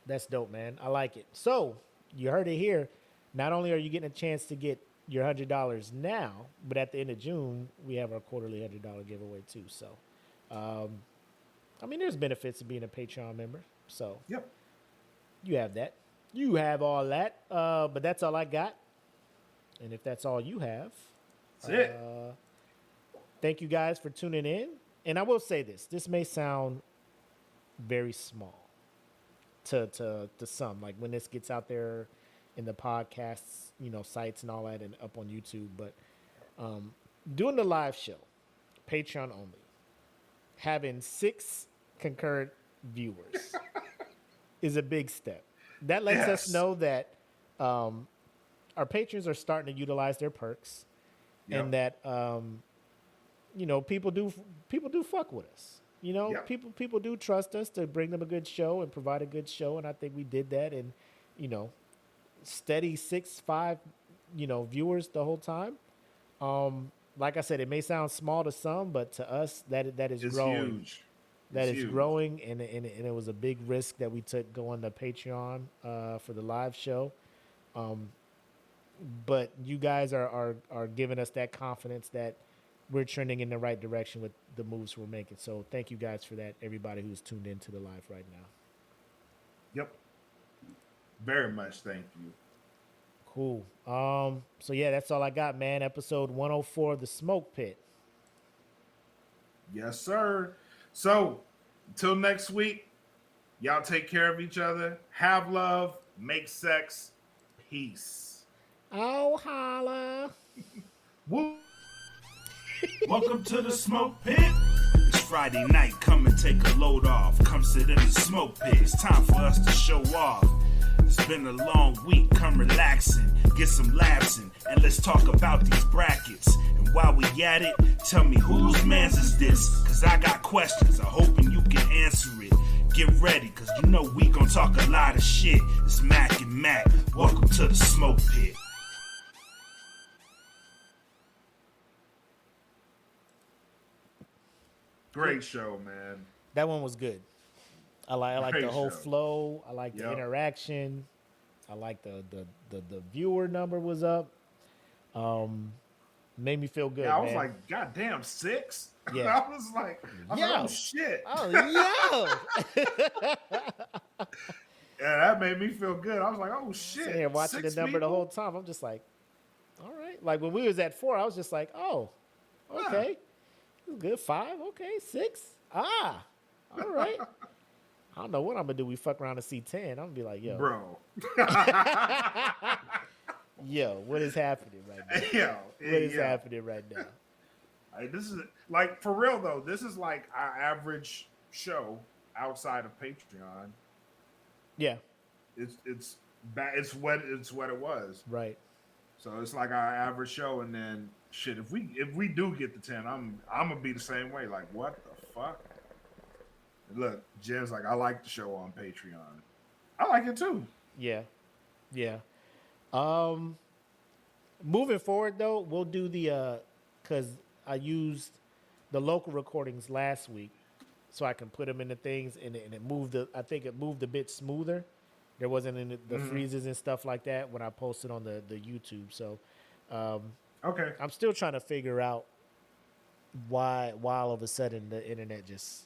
That's dope, man. I like it. So you heard it here. Not only are you getting a chance to get your $100 now, but at the end of June, we have our quarterly $100 giveaway too. So, there's benefits to being a Patreon member. So, Yep. You have that. You have all that. But that's all I got. And if that's all you have, That's it. Thank you guys for tuning in. And I will say this: this may sound very small to some, like when this gets out there in the podcasts, sites and all that, and up on YouTube. But doing the live show, Patreon only, having 6 concurrent viewers is a big step. That lets us know that our patrons are starting to utilize their perks, and that people do fuck with us. People do trust us to bring them a good show and provide a good show, and I think we did that. And steady 6-5 viewers the whole time. Like I said, it may sound small to some, but to us that is It's growing. huge. That It's is huge. growing, and it was a big risk that we took going to Patreon for the live show. But you guys are giving us that confidence that we're trending in the right direction with the moves we're making. So thank you guys for that, everybody who's tuned into the live right now. Yep. Very much thank you. Cool. So yeah, that's all I got, man. Episode 104 of The Smoke Pit. Yes, sir. So until next week, y'all take care of each other. Have love. Make sex. Peace. Oh, holla. Woo. Welcome to the smoke pit. It's Friday night, come and take a load off. Come sit in the smoke pit. It's time for us to show off. It's been a long week, come relaxing, get some laughs in, and let's talk about these brackets. And while we at it, tell me whose man's is this? Cause I got questions, I'm hoping you can answer it. Get ready, cause we gon' talk a lot of shit. It's Mac and Mac, welcome to the smoke pit. Great show, man. That one was good. I like Great the whole show. flow. I like the Yep. interaction. I like the viewer number was up. Made me feel good. Yeah, I was man. like, God damn, 6? Yeah. I was like, Yo. oh shit. Oh, Yeah, that made me feel good. I was like, oh shit. Sitting here watching the 6 number the people? whole time. I'm just like, all right. Like when we was at 4, I was just like, oh, okay. Good. 5, okay. 6. Ah, all right. I don't know what I'm gonna do. We fuck around and see 10. I'm gonna be like, yo, Bro. yo, what is happening right now? Yo, What is yeah. happening right now? Like, this is like for real though. This is like our average show outside of Patreon. Yeah, It's what it was. right. So it's like our average show, and then shit. If we do get the 10, I'm gonna be the same way. Like what the fuck? Look, Jen's like, I like the show on Patreon. I like it too. Yeah. moving forward though, we'll do the because I used the local recordings last week, so I can put them into things, and it moved. I think it moved a bit smoother. There wasn't any the freezes and stuff like that when I posted on the YouTube. So, okay, I'm still trying to figure out why all of a sudden the internet just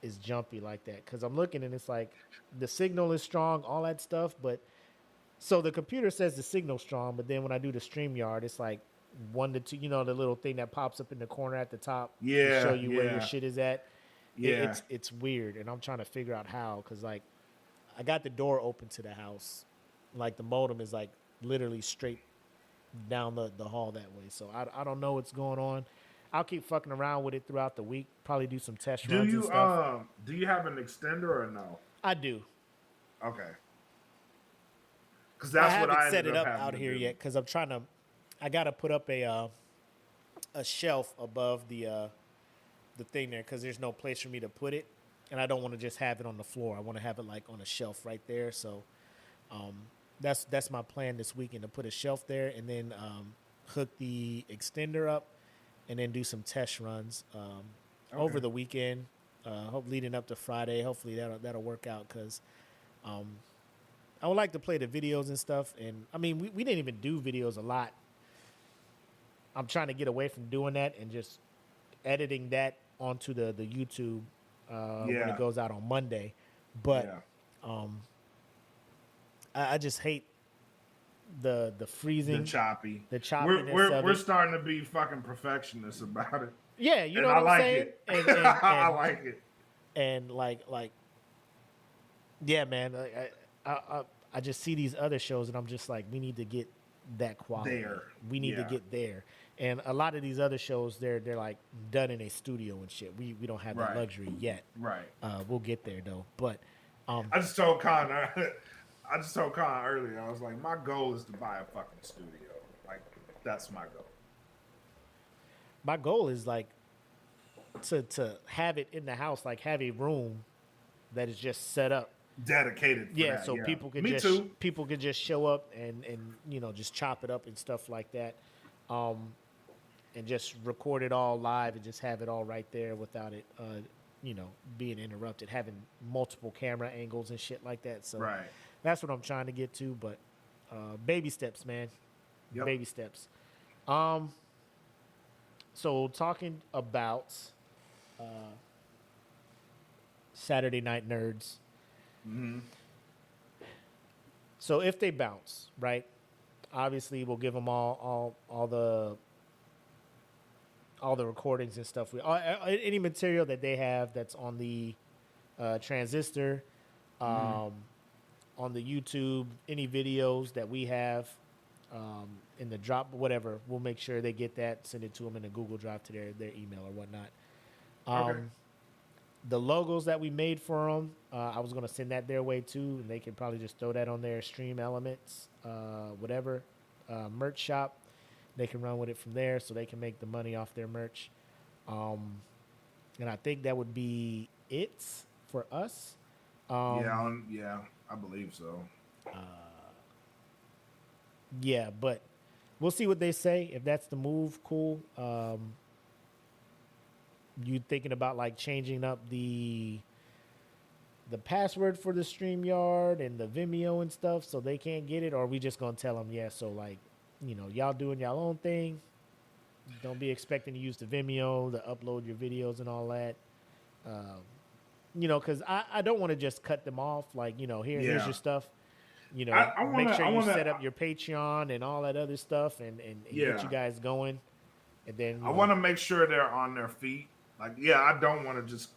is jumpy like that. Because I'm looking and it's like the signal is strong, all that stuff, but so the computer says the signal's strong, but then when I do the StreamYard, it's like 1 to 2. You know, the little thing that pops up in the corner at the top to show you where your shit is at. Yeah, it's weird, and I'm trying to figure out how. Because like I got the door open to the house, like the modem is like literally straight down the hall that way. So I don't know what's going on. I'll keep fucking around with it throughout the week. Probably do some test runs and stuff. Do you have an extender or no? I do. Okay. Because that's what I haven't set ended it up having out to here do. yet. Because I'm trying to. I got to put up a shelf above the thing there because there's no place for me to put it, and I don't want to just have it on the floor. I want to have it like on a shelf right there. So that's my plan this weekend, to put a shelf there and then hook the extender up and then do some test runs over the weekend. Hope leading up to Friday. Hopefully that'll work out because I would like to play the videos and stuff. And I mean, we didn't even do videos a lot. I'm trying to get away from doing that and just editing that onto the YouTube when it goes out on Monday. But I just hate the freezing, the choppiness. We're starting to be fucking perfectionists about it. Yeah, you know and what I I'm like saying? it. And, I like it. And like, yeah, man. I just see these other shows and I'm just like, we need to get that quality. There. We need to get there. And a lot of these other shows, they're like done in a studio and shit. We don't have that luxury yet. Right. We'll get there though. But I just told Connor earlier. I was like, my goal is to buy a fucking studio. Like, that's my goal. My goal is like to have it in the house, like have a room that is just set up, dedicated. For that, so people could people could just show up and you know just chop it up and stuff like that, and just record it all live and just have it all right there without it, you know, being interrupted, having multiple camera angles and shit like that. So that's what I'm trying to get to. But baby steps, man. Yep. Baby steps. So talking about Saturday Night Nerds. Mm-hmm. So if they bounce, right? Obviously, we'll give them all the recordings and stuff. Any material that they have that's on the Transistor, on the YouTube, any videos that we have in the drop, whatever, we'll make sure they get that, send it to them in a Google Drive to their email or whatnot. The logos that we made for them, I was going to send that their way too, and they can probably just throw that on their Stream Elements, whatever, merch shop. They can run with it from there, so they can make the money off their merch. And I think that would be it for us. Yeah, I believe so. Yeah, but we'll see what they say. If that's the move, cool. You thinking about like changing up the password for the StreamYard and the Vimeo and stuff so they can't get it, or are we just gonna tell them, yeah, so like, you know, y'all doing y'all own thing. Don't be expecting to use the Vimeo to upload your videos and all that. You know, because I don't want to just cut them off. Like, you know, here's your stuff. You know, make sure you set up your Patreon and all that other stuff and get you guys going. And then I want to make sure they're on their feet. Like, I don't want to just